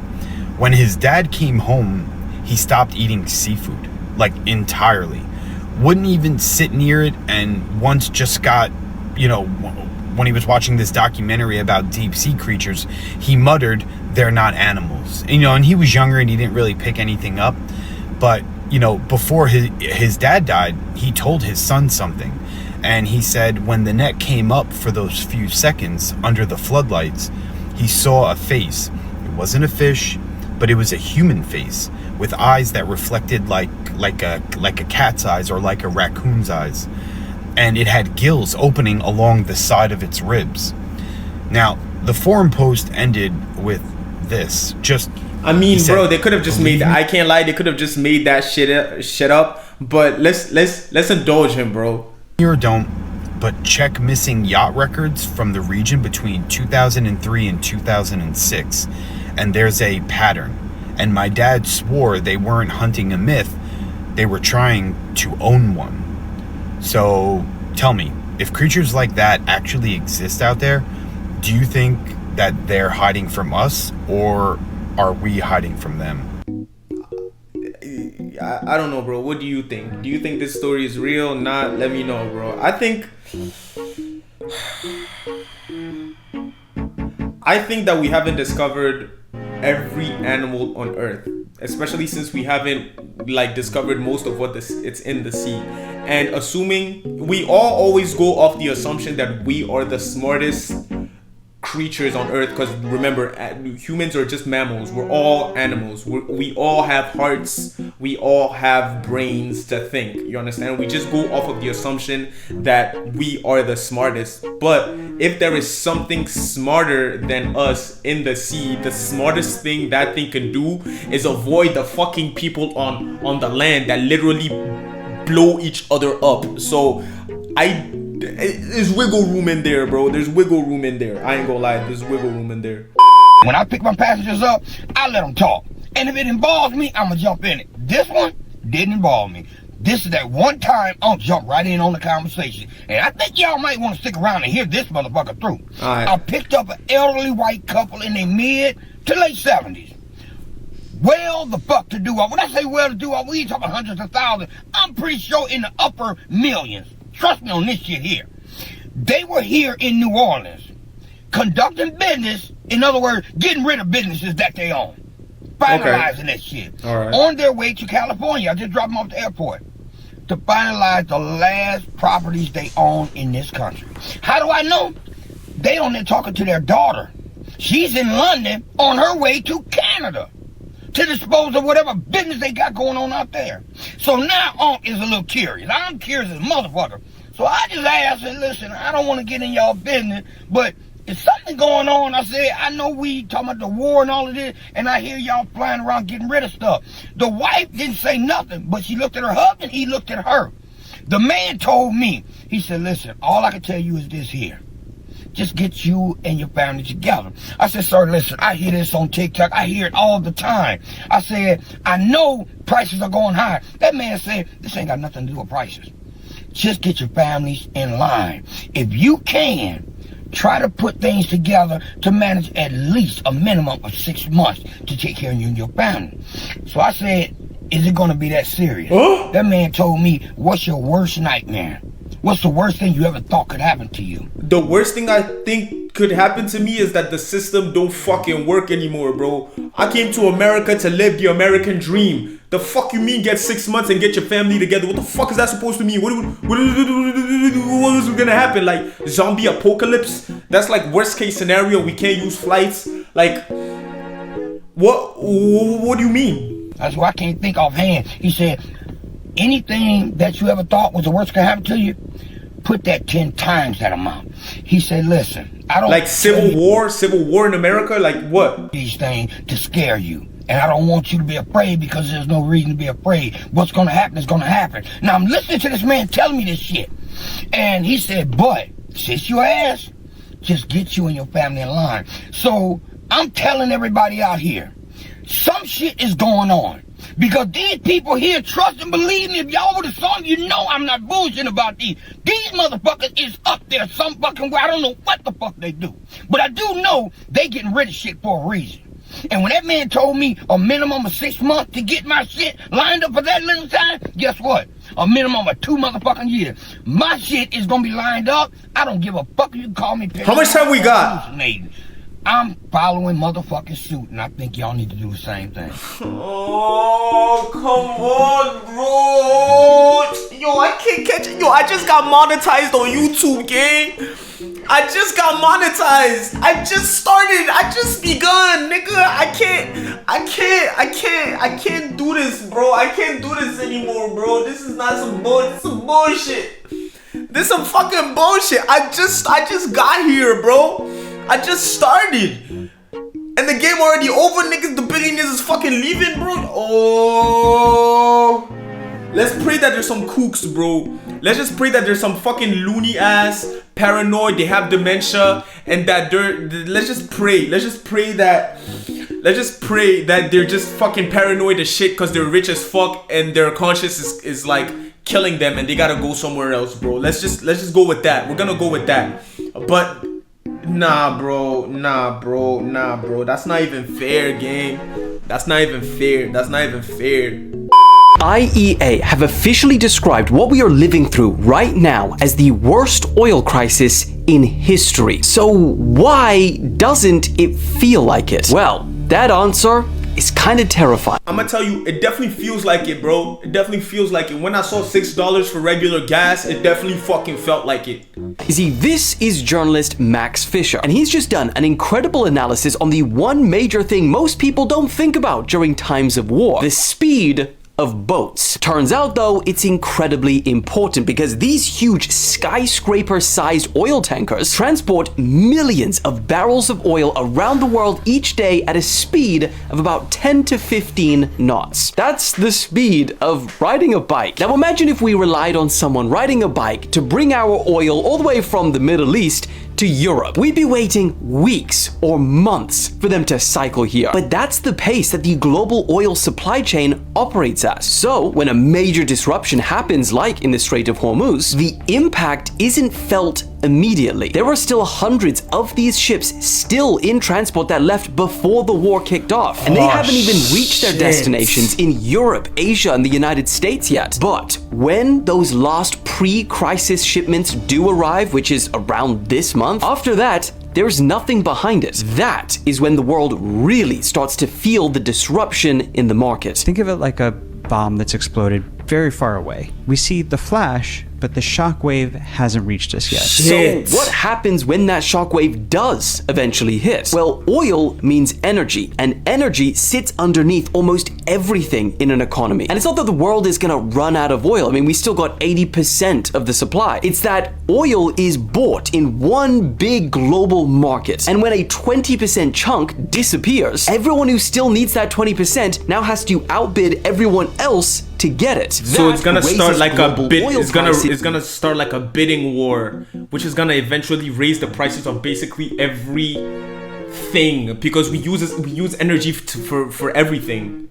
When his dad came home, he stopped eating seafood, like entirely. Wouldn't even sit near it, and once just got, when he was watching this documentary about deep sea creatures, he muttered, "They're not animals." And he was younger and he didn't really pick anything up. But, before his dad died, he told his son something. And he said when the net came up for those few seconds under the floodlights, he saw a face. It wasn't a fish. but it was a human face with eyes that reflected like a cat's eyes or like a raccoon's eyes. And it had gills opening along the side of its ribs. Now, the forum post ended with this. I mean, bro, they could have just made that. I can't lie, they could have just made that shit up. But let's indulge him, bro. Or don't, but check missing yacht records from the region between 2003 and 2006, and there's a pattern. And my dad swore they weren't hunting a myth, they were trying to own one. So tell me, if creatures like that actually exist out there, do you think that they're hiding from us, or are we hiding from them? I don't know, bro. What do you think? Do you think this story is real? Not? Let me know, bro. I think that we haven't discovered every animal on Earth, especially since we haven't like discovered most of what it's in the sea. And assuming we all always go off the assumption that we are the smartest creatures on Earth, because remember, humans are just mammals. We're all animals. We all have hearts. We all have brains to think. You understand? We just go off of the assumption that we are the smartest. But if there is something smarter than us in the sea, the smartest thing that thing can do is avoid the fucking people on the land that literally blow each other up. So there's wiggle room in there, bro. There's wiggle room in there. I ain't gonna lie, there's wiggle room in there. When I pick my passengers up, I let them talk. And if it involves me, I'ma jump in it. This one didn't involve me. This is that one time I'll jump right in on the conversation. And I think y'all might want to stick around and hear this motherfucker through. All right. I picked up an elderly white couple in their mid to late 70s. Well, the fuck to do. When I say well to do, we ain't talking hundreds of thousands. I'm pretty sure in the upper millions. Trust me on this shit here. They were here in New Orleans, conducting business. In other words, getting rid of businesses that they own. Finalizing that shit. All right. On their way to California. I just dropped them off the airport to finalize the last properties they own in this country. How do I know? They on there talking to their daughter. She's in London on her way to Canada to dispose of whatever business they got going on out there. So now Unc is a little curious. I'm curious as a motherfucker. So I just asked her, listen, I don't want to get in y'all business, but is something going on? I said, I know we talking about the war and all of this, and I hear y'all flying around getting rid of stuff. The wife didn't say nothing, but she looked at her husband, he looked at her. The man told me, he said, listen, all I can tell you is this here. Just get you and your family together. I said, sir, listen, I hear this on TikTok. I hear it all the time. I said, I know prices are going high. That man said, this ain't got nothing to do with prices. Just get your families in line. If you can, try to put things together to manage at least a minimum of 6 months to take care of you and your family. So I said, is it going to be that serious? Huh? That man told me, what's your worst nightmare? What's the worst thing you ever thought could happen to you? The worst thing I think could happen to me is that the system don't fucking work anymore, bro. I came to America to live the American dream. The fuck you mean get 6 months and get your family together? What the fuck is that supposed to mean? What is gonna happen? Like zombie apocalypse? That's like worst case scenario. We can't use flights. Like what do you mean? That's why I can't think offhand. He said, anything that you ever thought was the worst could happen to you, put that 10 times that amount. He said, listen, I don't like civil war in America, like what? These things to scare you. And I don't want you to be afraid because there's no reason to be afraid. What's going to happen is going to happen. Now I'm listening to this man telling me this shit. And he said, but sit your ass, just get you and your family in line. So I'm telling everybody out here, some shit is going on. Because these people here, trust and believe me, if y'all would have saw me, you know I'm not bullshitting about these. These motherfuckers is up there some fucking way. I don't know what the fuck they do. But I do know they getting rid of shit for a reason. And when that man told me a minimum of 6 months to get my shit lined up for that little time, guess what? A minimum of 2 motherfucking years. My shit is gonna be lined up. I don't give a fuck if you call me. How much time we got? I'm following motherfucking suit, and I think y'all need to do the same thing. Oh, come on, bro. Yo, I can't catch it. Yo, I just got monetized on YouTube, gang. I just got monetized. I just started. I just begun, nigga. I can't do this, bro. I can't do this anymore, bro. This is not some bullshit. This is some bullshit. This is some fucking bullshit. I just got here, bro. I just started. And the game already over, niggas. The billionaires is fucking leaving, bro. Oh. Let's pray that there's some kooks, bro. Let's just pray that there's some fucking loony ass, paranoid, they have dementia, and that let's just pray that they're just fucking paranoid as shit because they're rich as fuck and their conscience is like killing them and they gotta go somewhere else, bro. Let's just go with that. We're gonna go with that. But nah, bro. That's not even fair, gang. That's not even fair. IEA have officially described what we are living through right now as the worst oil crisis in history. So why doesn't it feel like it? Well, that answer is kind of terrifying. I'm gonna tell you, it definitely feels like it, bro. It definitely feels like it. When I saw $6 for regular gas, it definitely fucking felt like it. You see, this is journalist Max Fisher, and he's just done an incredible analysis on the one major thing most people don't think about during times of war: the speed of boats. Turns out though, it's incredibly important because these huge skyscraper-sized oil tankers transport millions of barrels of oil around the world each day at a speed of about 10 to 15 knots. That's the speed of riding a bike. Now imagine if we relied on someone riding a bike to bring our oil all the way from the Middle East to Europe. We'd be waiting weeks or months for them to cycle here. But that's the pace that the global oil supply chain operates at. So when a major disruption happens, like in the Strait of Hormuz, the impact isn't felt immediately. There are still hundreds of these ships still in transport that left before the war kicked off. And they haven't even reached their destinations in Europe, Asia, and the United States yet. But when those last pre-crisis shipments do arrive, which is around this month, after that, there's nothing behind it. That is when the world really starts to feel the disruption in the market. Think of it like a bomb that's exploded very far away. We see the flash, but the shockwave hasn't reached us yet. So what happens when that shockwave does eventually hit? Well, oil means energy, and energy sits underneath almost everything in an economy. And it's not that the world is gonna run out of oil. I mean, we still got 80% of the supply. It's that oil is bought in one big global market. And when a 20% chunk disappears, everyone who still needs that 20% now has to outbid everyone else to get it. So it's gonna start like a bid. It's gonna start like a bidding war, which is gonna eventually raise the prices of basically everything because we use energy for everything.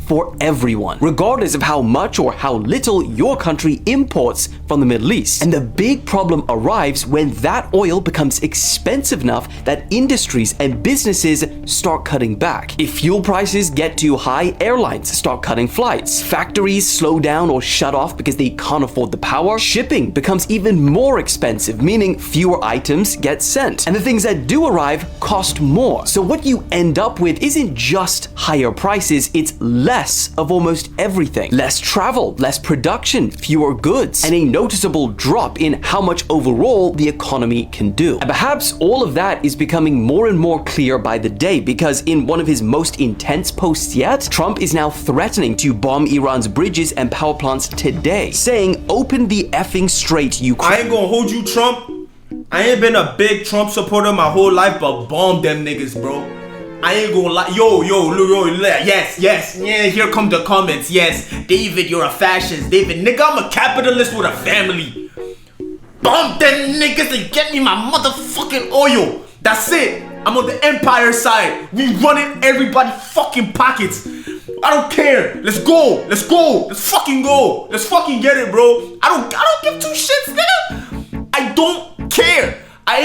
For everyone, regardless of how much or how little your country imports from the Middle East. And the big problem arrives when that oil becomes expensive enough that industries and businesses start cutting back. If fuel prices get too high, airlines start cutting flights. Factories slow down or shut off because they can't afford the power. Shipping becomes even more expensive, meaning fewer items get sent. And the things that do arrive cost more. So what you end up with isn't just higher prices, it's less of almost everything. Less travel, less production, fewer goods, and a noticeable drop in how much overall the economy can do. And perhaps all of that is becoming more and more clear by the day because in one of his most intense posts yet, Trump is now threatening to bomb Iran's bridges and power plants today, saying, "Open the effing strait, Ukraine." I ain't gonna hold you, Trump. I ain't been a big Trump supporter my whole life, but bomb them niggas, bro. I ain't gonna lie. Yo, yes, yeah, here come the comments. Yes, David, you're a fascist. David, nigga, I'm a capitalist with a family. Bomb them niggas and get me my motherfucking oil. That's it. I'm on the empire side. We running everybody fucking pockets. I don't care. Let's go. Let's fucking go. Let's fucking get it, bro. I don't give two shits, nigga. I don't care. I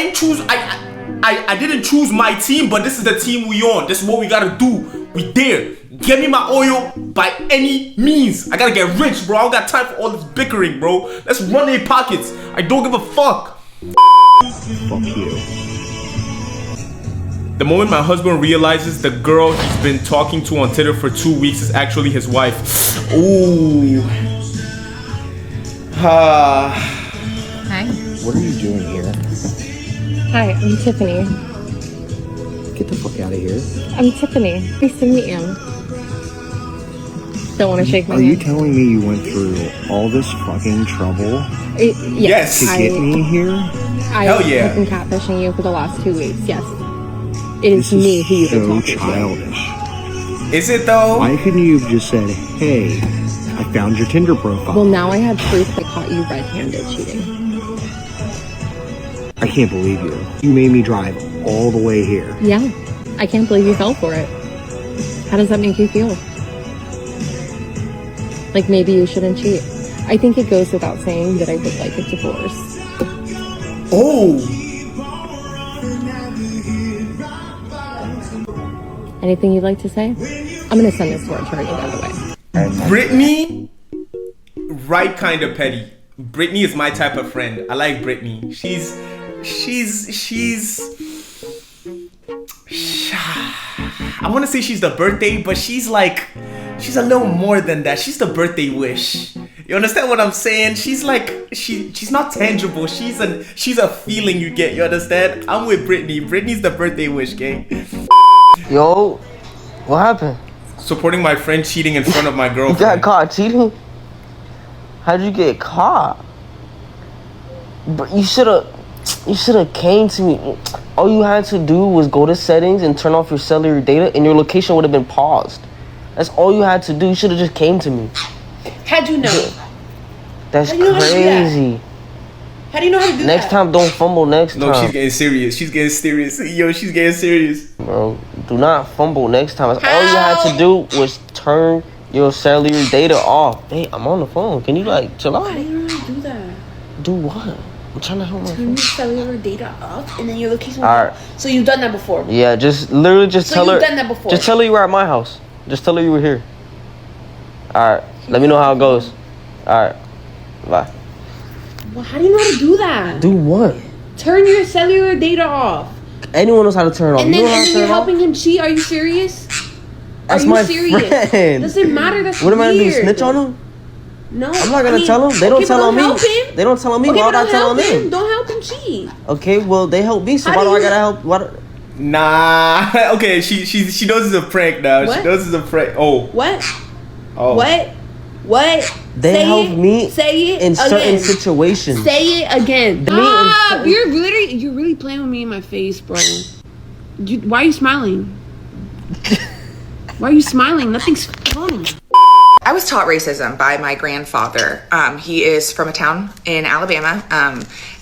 didn't choose my team, but this is the team we on. This is what we gotta do. We there. Get me my oil by any means. I gotta get rich, bro. I don't got time for all this bickering, bro. Let's run their pockets. I don't give a fuck. Fuck you. The moment my husband realizes the girl he's been talking to on Tinder for 2 weeks is actually his wife. Ooh. Hi. What are you doing here? Hi, I'm Tiffany. Get the fuck out of here. I'm Tiffany. Nice to meet you. Don't want to shake my Are hand. you telling me you went through all this fucking trouble Yes. to get me here? I have been catfishing you for the last 2 weeks. Yes. It is This me who you've been so talking to. childish. Is it though? Why couldn't you have just said, hey, I found your Tinder profile? Well, now I have proof that caught you red-handed cheating. I can't believe you. You made me drive all the way here. Yeah. I can't believe you fell for it. How does that make you feel? Like maybe you shouldn't cheat. I think it goes without saying that I would like a divorce. Oh! Anything you'd like to say? I'm gonna send this to our attorney, by the way. Brittany, right kind of petty. Brittany is my type of friend. I like Brittany. She's I want to say she's the birthday, but she's a little more than that. She's the birthday wish. You understand what I'm saying? She's like, she's not tangible. She's a feeling you get. You understand? I'm with Brittany. Brittany's the birthday wish, gang. Yo, what happened? Supporting my friend cheating in front of my girlfriend. You got caught cheating? How'd you get caught? But you should've came to me. All you had to do was go to settings and turn off your cellular data and your location would have been paused. That's all you had to do. You should've just came to me. How'd you know? That's How do you know how to do that? crazy. How do you know how to do Next that? time, don't fumble next time. No, she's getting serious. She's getting serious. Yo, she's getting serious. Bro, do not fumble next time. That's all you had to do was turn your cellular data off. Hey, I'm on the phone. Can you chill out? How do you know how to do that? Do what? I'm trying to help my Turn friend. your cellular data off and then your location. Alright. So you've done that before? Yeah, just literally just So tell her. you've done that before? Just tell her you were at my house. Just tell her you were here. Alright. Let me know how it goes. Alright. Bye. Well, how do you know how to do that? Do what? Turn your cellular data off. Anyone knows how to turn it off. And You then, know how to you're turn it off? helping him cheat. Are you serious? That's Are you my serious? friend. Doesn't matter. That's What am I gonna do? weird. Snitch on him? No. I'm not gonna tell him. They don't tell on me. Help him. They don't tell on me. Okay, Why would but I don't tell on help him. them? Don't help him cheat. Okay, well they help me, so How why do do I you- gotta help? What? Nah. Okay, she knows it's a prank now. What? She knows it's a prank. Oh. What? Oh. What? They Say help it. me Say it in certain again. situations. Say it again. Me in Stop! You're really playing with me in my face, bro. Why are you smiling? Why are you smiling? Nothing's funny. I was taught racism by my grandfather. He is from a town in Alabama.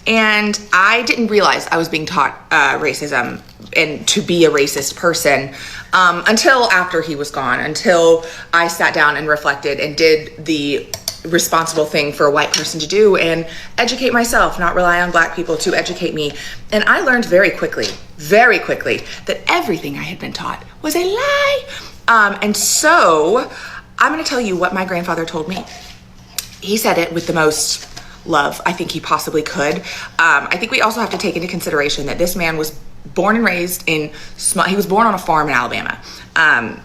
And I didn't realize I was being taught racism and to be a racist person until after he was gone, until I sat down and reflected and did the responsible thing for a white person to do and educate myself, not rely on black people to educate me. And I learned very quickly, that everything I had been taught was a lie. And so I'm going to tell you what my grandfather told me. He said it with the most love I think he possibly could. I think we also have to take into consideration that this man was born and raised he was born on a farm in Alabama.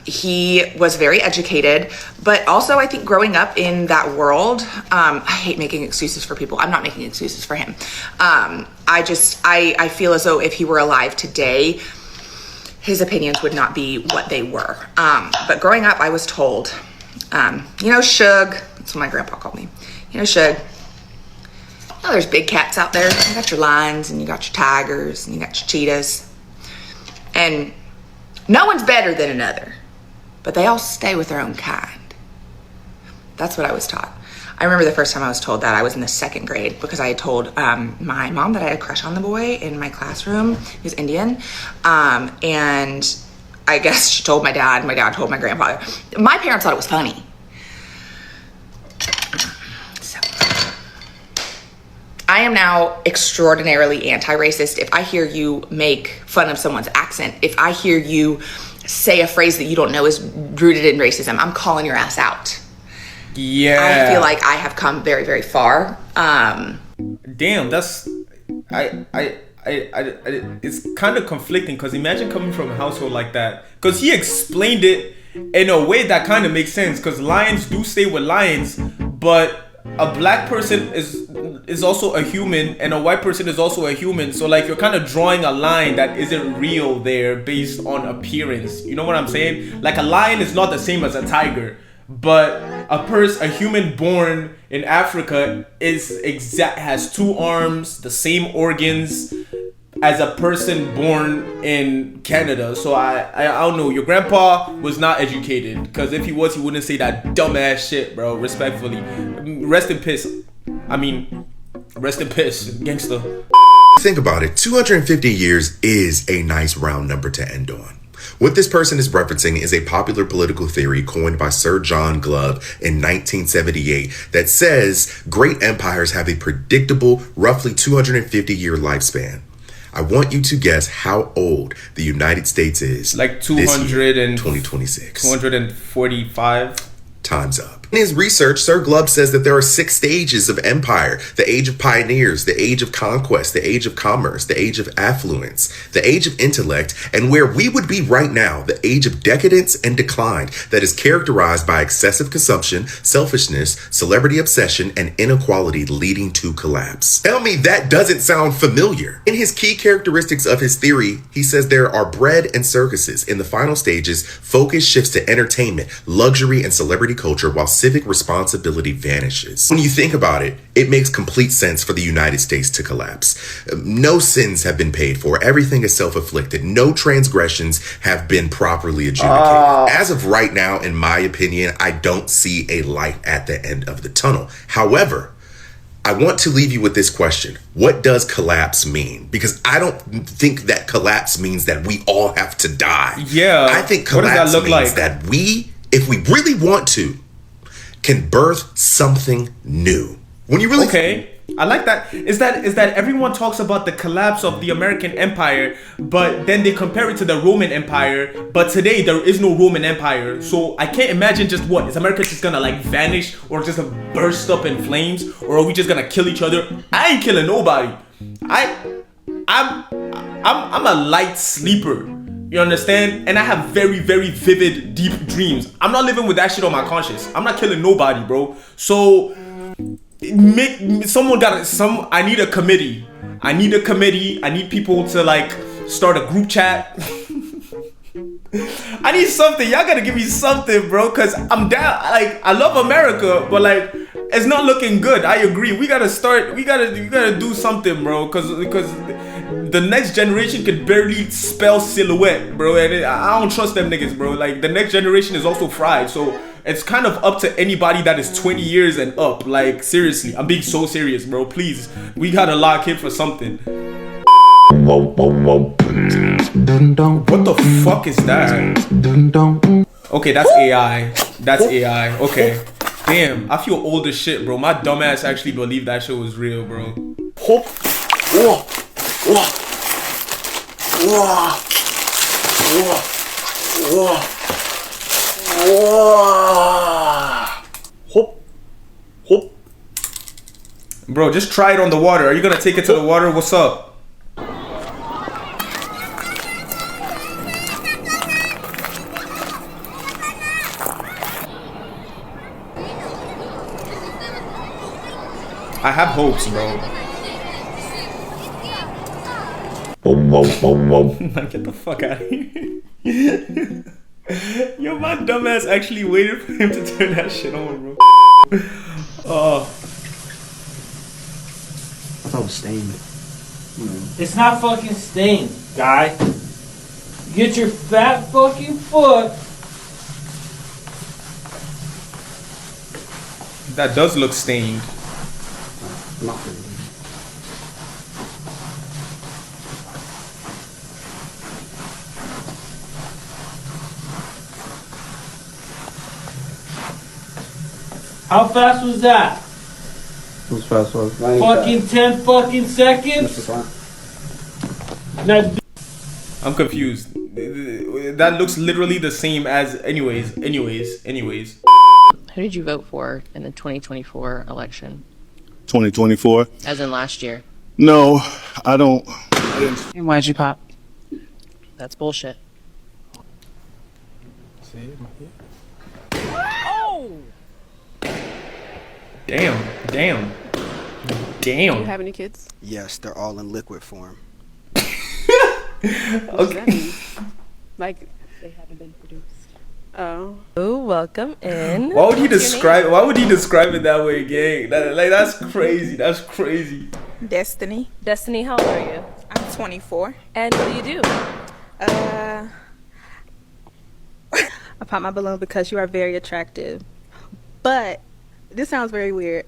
He was very educated, but also I think growing up in that world, I hate making excuses for people. I'm not making excuses for him. I feel as though if he were alive today, his opinions would not be what they were. But growing up, I was told, Shug, that's what my grandpa called me. Shug, there's big cats out there. You got your lions and you got your tigers and you got your cheetahs. And no one's better than another, but they all stay with their own kind. That's what I was taught. I remember the first time I was told that. I was in the 2nd grade because I had told my mom that I had a crush on the boy in my classroom. He was Indian. And I guess she told my dad. My dad told my grandfather. My parents thought it was funny. So I am now extraordinarily anti-racist. If I hear you make fun of someone's accent, if I hear you say a phrase that you don't know is rooted in racism, I'm calling your ass out. Yeah. I feel like I have come very, very far. Damn, that's it's kind of conflicting because imagine coming from a household like that. Because he explained it in a way that kind of makes sense. Because lions do stay with lions, but a black person is is also a human and a white person is also a human. So like you're kind of drawing a line that isn't real there based on appearance. You know what I'm saying? Like a lion is not the same as a tiger, but a human born in Africa has 2 arms, the same organs as a person born in Canada. So I don't know. Your grandpa was not educated, because if he was, he wouldn't say that dumbass shit, bro. Respectfully, rest in peace. I mean, rest in peace, gangster. Think about it. 250 years is a nice round number to end on. What this person is referencing is a popular political theory coined by Sir John Glove in 1978 that says great empires have a predictable, roughly 250-year lifespan. I want you to guess how old the United States is. Like 200 and 2026. 245. Time's up. In his research, Sir Glove says that there are 6 stages of empire: the age of pioneers, the age of conquest, the age of commerce, the age of affluence, the age of intellect, and where we would be right now, the age of decadence and decline that is characterized by excessive consumption, selfishness, celebrity obsession, and inequality leading to collapse. Tell me that doesn't sound familiar. In his key characteristics of his theory, he says there are bread and circuses. In the final stages, focus shifts to entertainment, luxury, and celebrity culture, while civic responsibility vanishes. When you think about it, it makes complete sense for the United States to collapse. No sins have been paid for. Everything is self-inflicted. No transgressions have been properly adjudicated. As of right now, in my opinion, I don't see a light at the end of the tunnel. However, I want to leave you with this question. What does collapse mean? Because I don't think that collapse means that we all have to die. Yeah. I think collapse means that we, if we really want to, can birth something new. When you really I like that. Is that everyone talks about the collapse of the American Empire, but then they compare it to the Roman Empire, but today there is no Roman Empire. So I can't imagine is America just gonna like vanish or just burst up in flames, or are we just gonna kill each other? I ain't killing nobody. I'm a light sleeper. You understand? And I have very, very vivid, deep dreams. I'm not living with that shit on my conscience. I'm not killing nobody, bro. So I need a committee. I need people to like start a group chat. I need something. Y'all gotta give me something, bro, because I'm down. Like, I love America, but like, it's not looking good. I agree. We gotta do something, bro, because the next generation could barely spell silhouette, bro, and I don't trust them niggas, bro. Like, the next generation is also fried, so it's kind of up to anybody that is 20 years and up. Like, seriously, I'm being so serious, bro. Please, we gotta lock in for something. What the fuck is that? Okay, that's AI. That's AI. Okay. Damn, I feel old as shit, bro. My dumbass actually believed that shit was real, bro. Bro, just try it on the water. Are you gonna take it to the water? What's up? I have hopes, bro. Man, get the fuck out of here. Yo, my dumbass actually waited for him to turn that shit on, bro. Oh. I thought it was stained. It's not fucking stained, guy. Get your fat fucking foot. That does look stained. How fast was that? Who's fast was? Fucking 10 fucking seconds? Now, I'm confused. That looks literally the same as anyways. Who did you vote for in the 2024 election? 2024? As in last year? No, I don't. And why'd you pop? That's bullshit. Oh! Damn. Damn. Do you have any kids? Yes, they're all in liquid form. What does that mean? Like they haven't been produced. Oh. Oh, welcome in. Why would he describe it that way, gang? That's crazy. That's crazy. Destiny. Destiny, how old are you? I'm 24. And what do you do? I pop my balloon because you are very attractive. But this sounds very weird.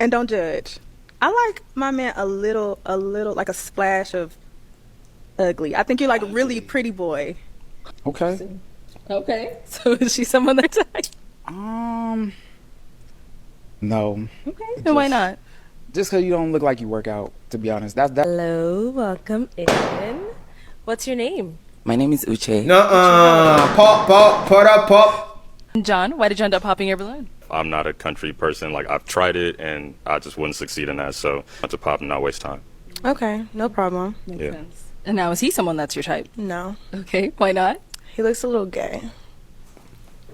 And don't judge. I like my man a little like a splash of ugly. I think you're like a really pretty boy. Okay. Okay. So is she someone that's like? No. Okay. And why not? Just because you don't look like you work out, to be honest. That's that. Hello, welcome in. What's your name? My name is Uche. Pop. John, why did you end up popping your balloon? I'm not a country person. Like, I've tried it and I just wouldn't succeed in that. So I want to pop and not waste time. Okay, no problem. Makes sense. And now, is he someone that's your type? No. Okay, why not? He looks a little gay.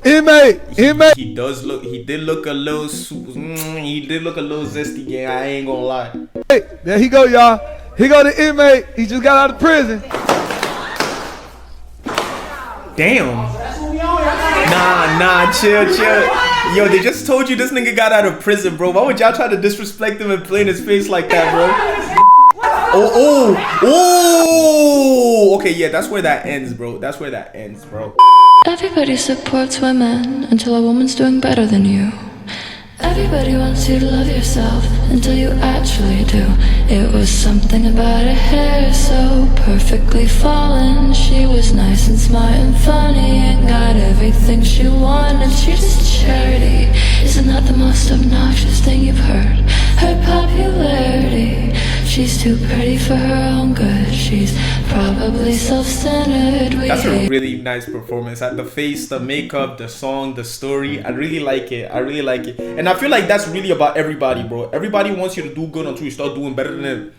Inmate. He did look a little zesty, gang. I ain't gonna lie. Hey, there he go, y'all. He go the inmate. He just got out of prison. Damn. Nah, chill. Yo, they just told you this nigga got out of prison, bro. Why would y'all try to disrespect him and play in his face like that, bro? Oh. Okay, yeah, that's where that ends, bro. Everybody supports women until a woman's doing better than you. Everybody wants you to love yourself until you actually do. It was something about her hair so perfectly fallen. She was nice and smart and funny and got everything she wanted. She's just charity. Isn't that the most obnoxious thing you've heard? Her popularity. She's too pretty for her own good. She's probably self-centered. That's a really nice performance. The face, the makeup, the song, the story. I really like it. And I feel like that's really about everybody, bro. Everybody wants you to do good until you start doing better than them.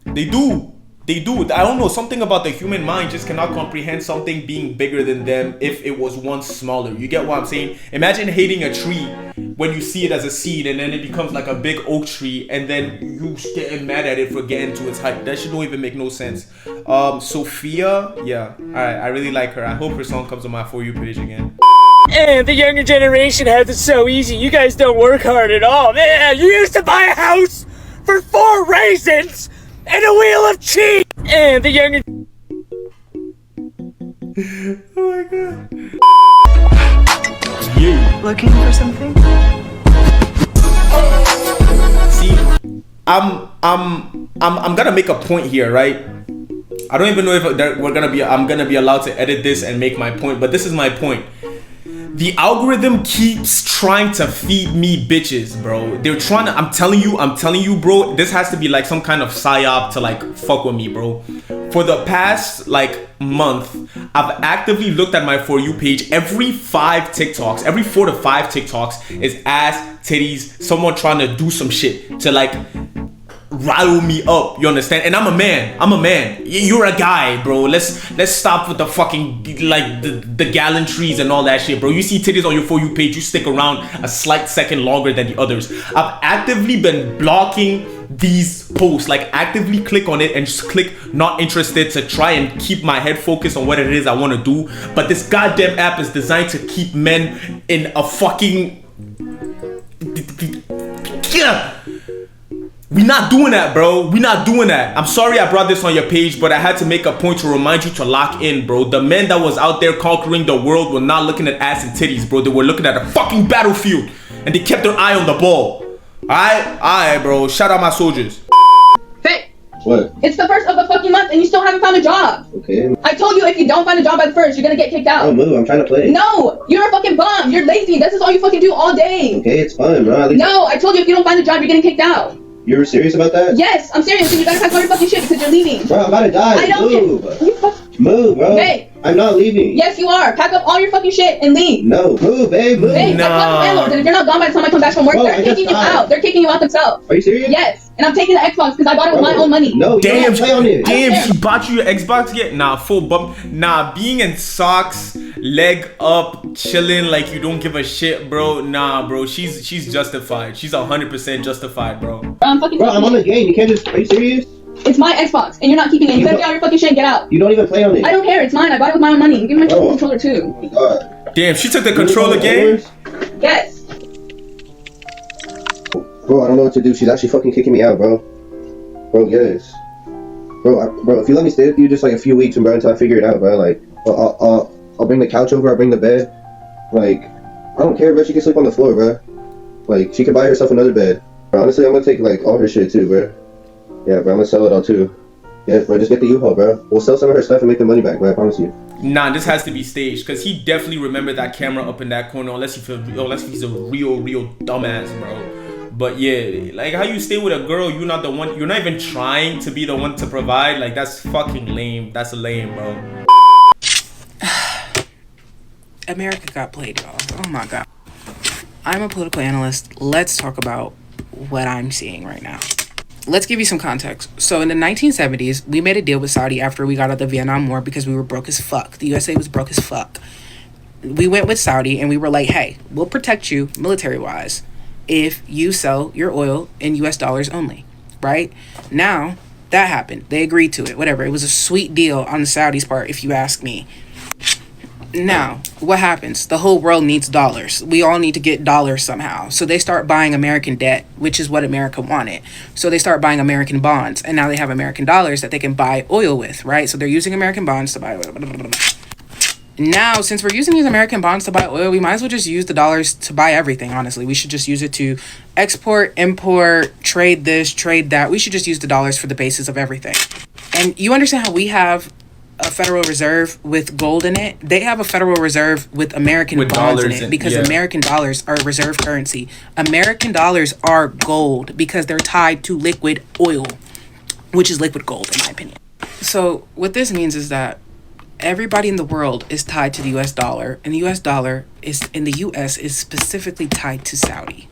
They do. I don't know. Something about the human mind just cannot comprehend something being bigger than them if it was once smaller. You get what I'm saying? Imagine hating a tree when you see it as a seed and then it becomes like a big oak tree and then you getting mad at it for getting to its height. That shit don't even make no sense. Sophia, yeah. Alright, I really like her. I hope her song comes on my For You page again. And the younger generation has it so easy. You guys don't work hard at all. Man, you used to buy a house for 4 raisins and a wheel of cheese. And the younger... Oh my god. Looking for something? See, I'm gonna make a point here, right? I don't even know if I'm gonna be allowed to edit this and make my point, but this is my point. The algorithm keeps trying to feed me bitches, bro. They're trying to, I'm telling you, bro, this has to be like some kind of psyop to like fuck with me, bro. For the past like month, I've actively looked at my For You page. Every 4 to 5 TikToks is ass, titties, someone trying to do some shit to like rile me up, you understand? And I'm a man. You're a guy, bro. Let's stop with the fucking like the gallantries and all that shit, bro. You see titties on your For You page, you stick around a slight second longer than the others. I've actively been blocking these posts, like actively click on it and just click not interested to try and keep my head focused on what it is I want to do. But this goddamn app is designed to keep men in a fucking... We're not doing that, bro. We're not doing that. I'm sorry I brought this on your page, but I had to make a point to remind you to lock in, bro. The men that was out there conquering the world were not looking at ass and titties, bro. They were looking at a fucking battlefield, and they kept their eye on the ball. Alright, bro. Shout out my soldiers. Hey. What? It's the first of the fucking month, and you still haven't found a job. Okay. I told you if you don't find a job by the first, you're gonna get kicked out. Oh, move. I'm trying to play. No, you're a fucking bum. You're lazy. This is all you fucking do all day. Okay, it's fine, bro. No, I told you if you don't find a job, you're getting kicked out. You're serious about that? Yes, I'm serious, and you gotta pack all your fucking shit because you're leaving. Bro, I'm about to die. I don't Move. Move, bro. Hey, I'm not leaving. Yes, you are. Pack up all your fucking shit and leave. No, move, babe, move. Babe, that's not the landlord. And if you're not gone by the time I come back from work, Bro, they're kicking you out. They're kicking you out themselves. Are you serious? Yes. And I'm taking the Xbox because I bought it with my own money. No, Damn, play on it. damn, she bought you your Xbox yet? Nah, full bump. Nah, being in socks, leg up, chilling like you don't give a shit, bro. Nah, bro, she's justified. She's 100% justified, bro. I'm fucking. Bro, I'm on the game. You can't just. Are you serious? It's my Xbox, and you're not keeping it. You better get all your fucking shit and get out. You don't even play on it. I don't care. It's mine. I bought it with my own money. Give me my controller too. Oh my god. Damn, she took the controller game. Yes. Bro, I don't know what to do. She's actually fucking kicking me out, bro. Bro, yes. Bro, if you let me stay with you just like a few weeks, bro, until I figure it out, bro, like, I'll bring the couch over. I'll bring the bed. Like, I don't care, bro. She can sleep on the floor, bro. Like, she can buy herself another bed. Bro, honestly, I'm gonna take like all her shit too, bro. Yeah, bro, I'm gonna sell it all too. Yeah, bro, just get the U-Haul, bro. We'll sell some of her stuff and make the money back, bro. I promise you. Nah, this has to be staged because he definitely remembered that camera up in that corner. Unless he's a real dumbass, bro. But yeah, like how you stay with a girl, you're not the one. You're not even trying to be the one to provide. Like that's fucking lame. That's lame, bro. America got played, y'all. Oh my god. I'm a political analyst. Let's talk about what I'm seeing right now. Let's give you some context. So in the 1970s, we made a deal with Saudi after we got out of the Vietnam War because we were broke as fuck. The USA was broke as fuck. We went with Saudi and we were like, hey, we'll protect you military-wise if you sell your oil in US dollars only, right? Now, that happened. They agreed to it, whatever. It was a sweet deal on the Saudis' part, if you ask me. Now, what happens? The whole world needs dollars. We all need to get dollars somehow. So they start buying American debt, which is what America wanted. So they start buying American bonds, and now they have American dollars that they can buy oil with, right? So they're using American bonds to buy oil. Now, since we're using these American bonds to buy oil, we might as well just use the dollars to buy everything, honestly. We should just use it to export, import, trade this, trade that. We should just use the dollars for the basis of everything. And you understand how we have a Federal Reserve with gold in it? They have a Federal Reserve with American bonds in it because American dollars are reserve currency. American dollars are gold because they're tied to liquid oil, which is liquid gold, in my opinion. So what this means is that everybody in the world is tied to the US dollar, and the US dollar is in the US is specifically tied to Saudi.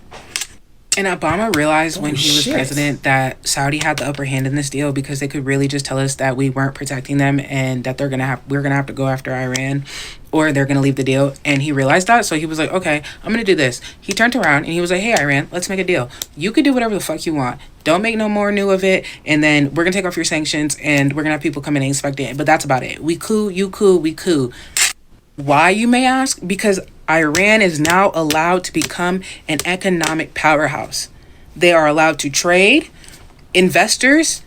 And Obama realized when he was president that Saudi had the upper hand in this deal because they could really just tell us that we weren't protecting them and that we're gonna have to go after Iran or they're gonna leave the deal. And he realized that, so he was like, okay, I'm gonna do this. He turned around and he was like, hey Iran, let's make a deal. You could do whatever the fuck you want. Don't make no more new of it, and then we're gonna take off your sanctions and we're gonna have people come in and inspect it. But that's about it. We cool, you cool, we cool. Why, you may ask? Because Iran is now allowed to become an economic powerhouse. They are allowed to trade. Investors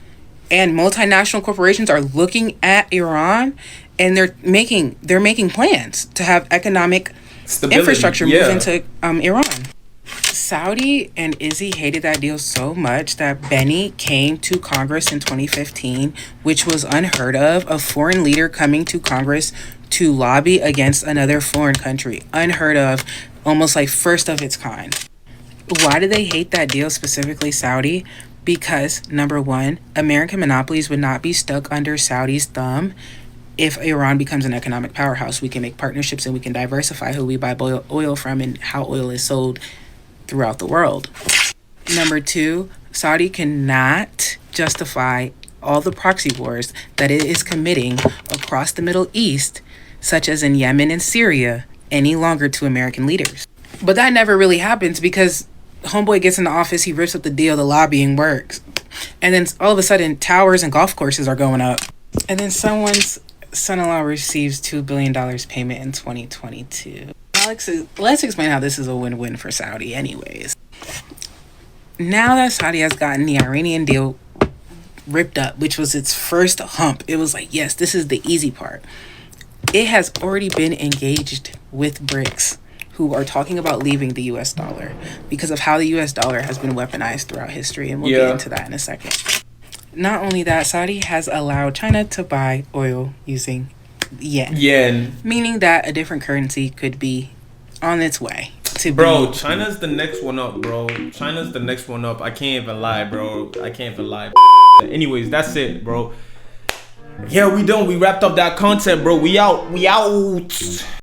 and multinational corporations are looking at Iran, and they're making plans to have economic stability, infrastructure move into Iran. Saudi and Izzy hated that deal so much that Benny came to Congress in 2015, which was unheard of. A foreign leader coming to Congress to lobby against another foreign country. Unheard of, almost like first of its kind. Why do they hate that deal, specifically Saudi? Because, number one, American monopolies would not be stuck under Saudi's thumb. If Iran becomes an economic powerhouse, we can make partnerships and we can diversify who we buy oil from and how oil is sold throughout the world. Number two, Saudi cannot justify all the proxy wars that it is committing across the Middle East, such as in Yemen and Syria, any longer to American leaders. But that never really happens because homeboy gets in the office, he rips up the deal, the lobbying works. And then all of a sudden, towers and golf courses are going up. And then someone's son-in-law receives $2 billion payment in 2022. Alex, let's explain how this is a win-win for Saudi anyways. Now that Saudi has gotten the Iranian deal ripped up, which was its first hump, it was like, yes, this is the easy part. It has already been engaged with BRICS, who are talking about leaving the US dollar because of how the US dollar has been weaponized throughout history, and we'll get into that in a second. Not only that, Saudi has allowed China to buy oil using yen. Meaning that a different currency could be on its way to Bro, China's the next one up, bro. China's the next one up. I can't even lie, bro. I can't even lie. Anyways, that's it, bro. Yeah, we done. We wrapped up that content, bro. We out. We out.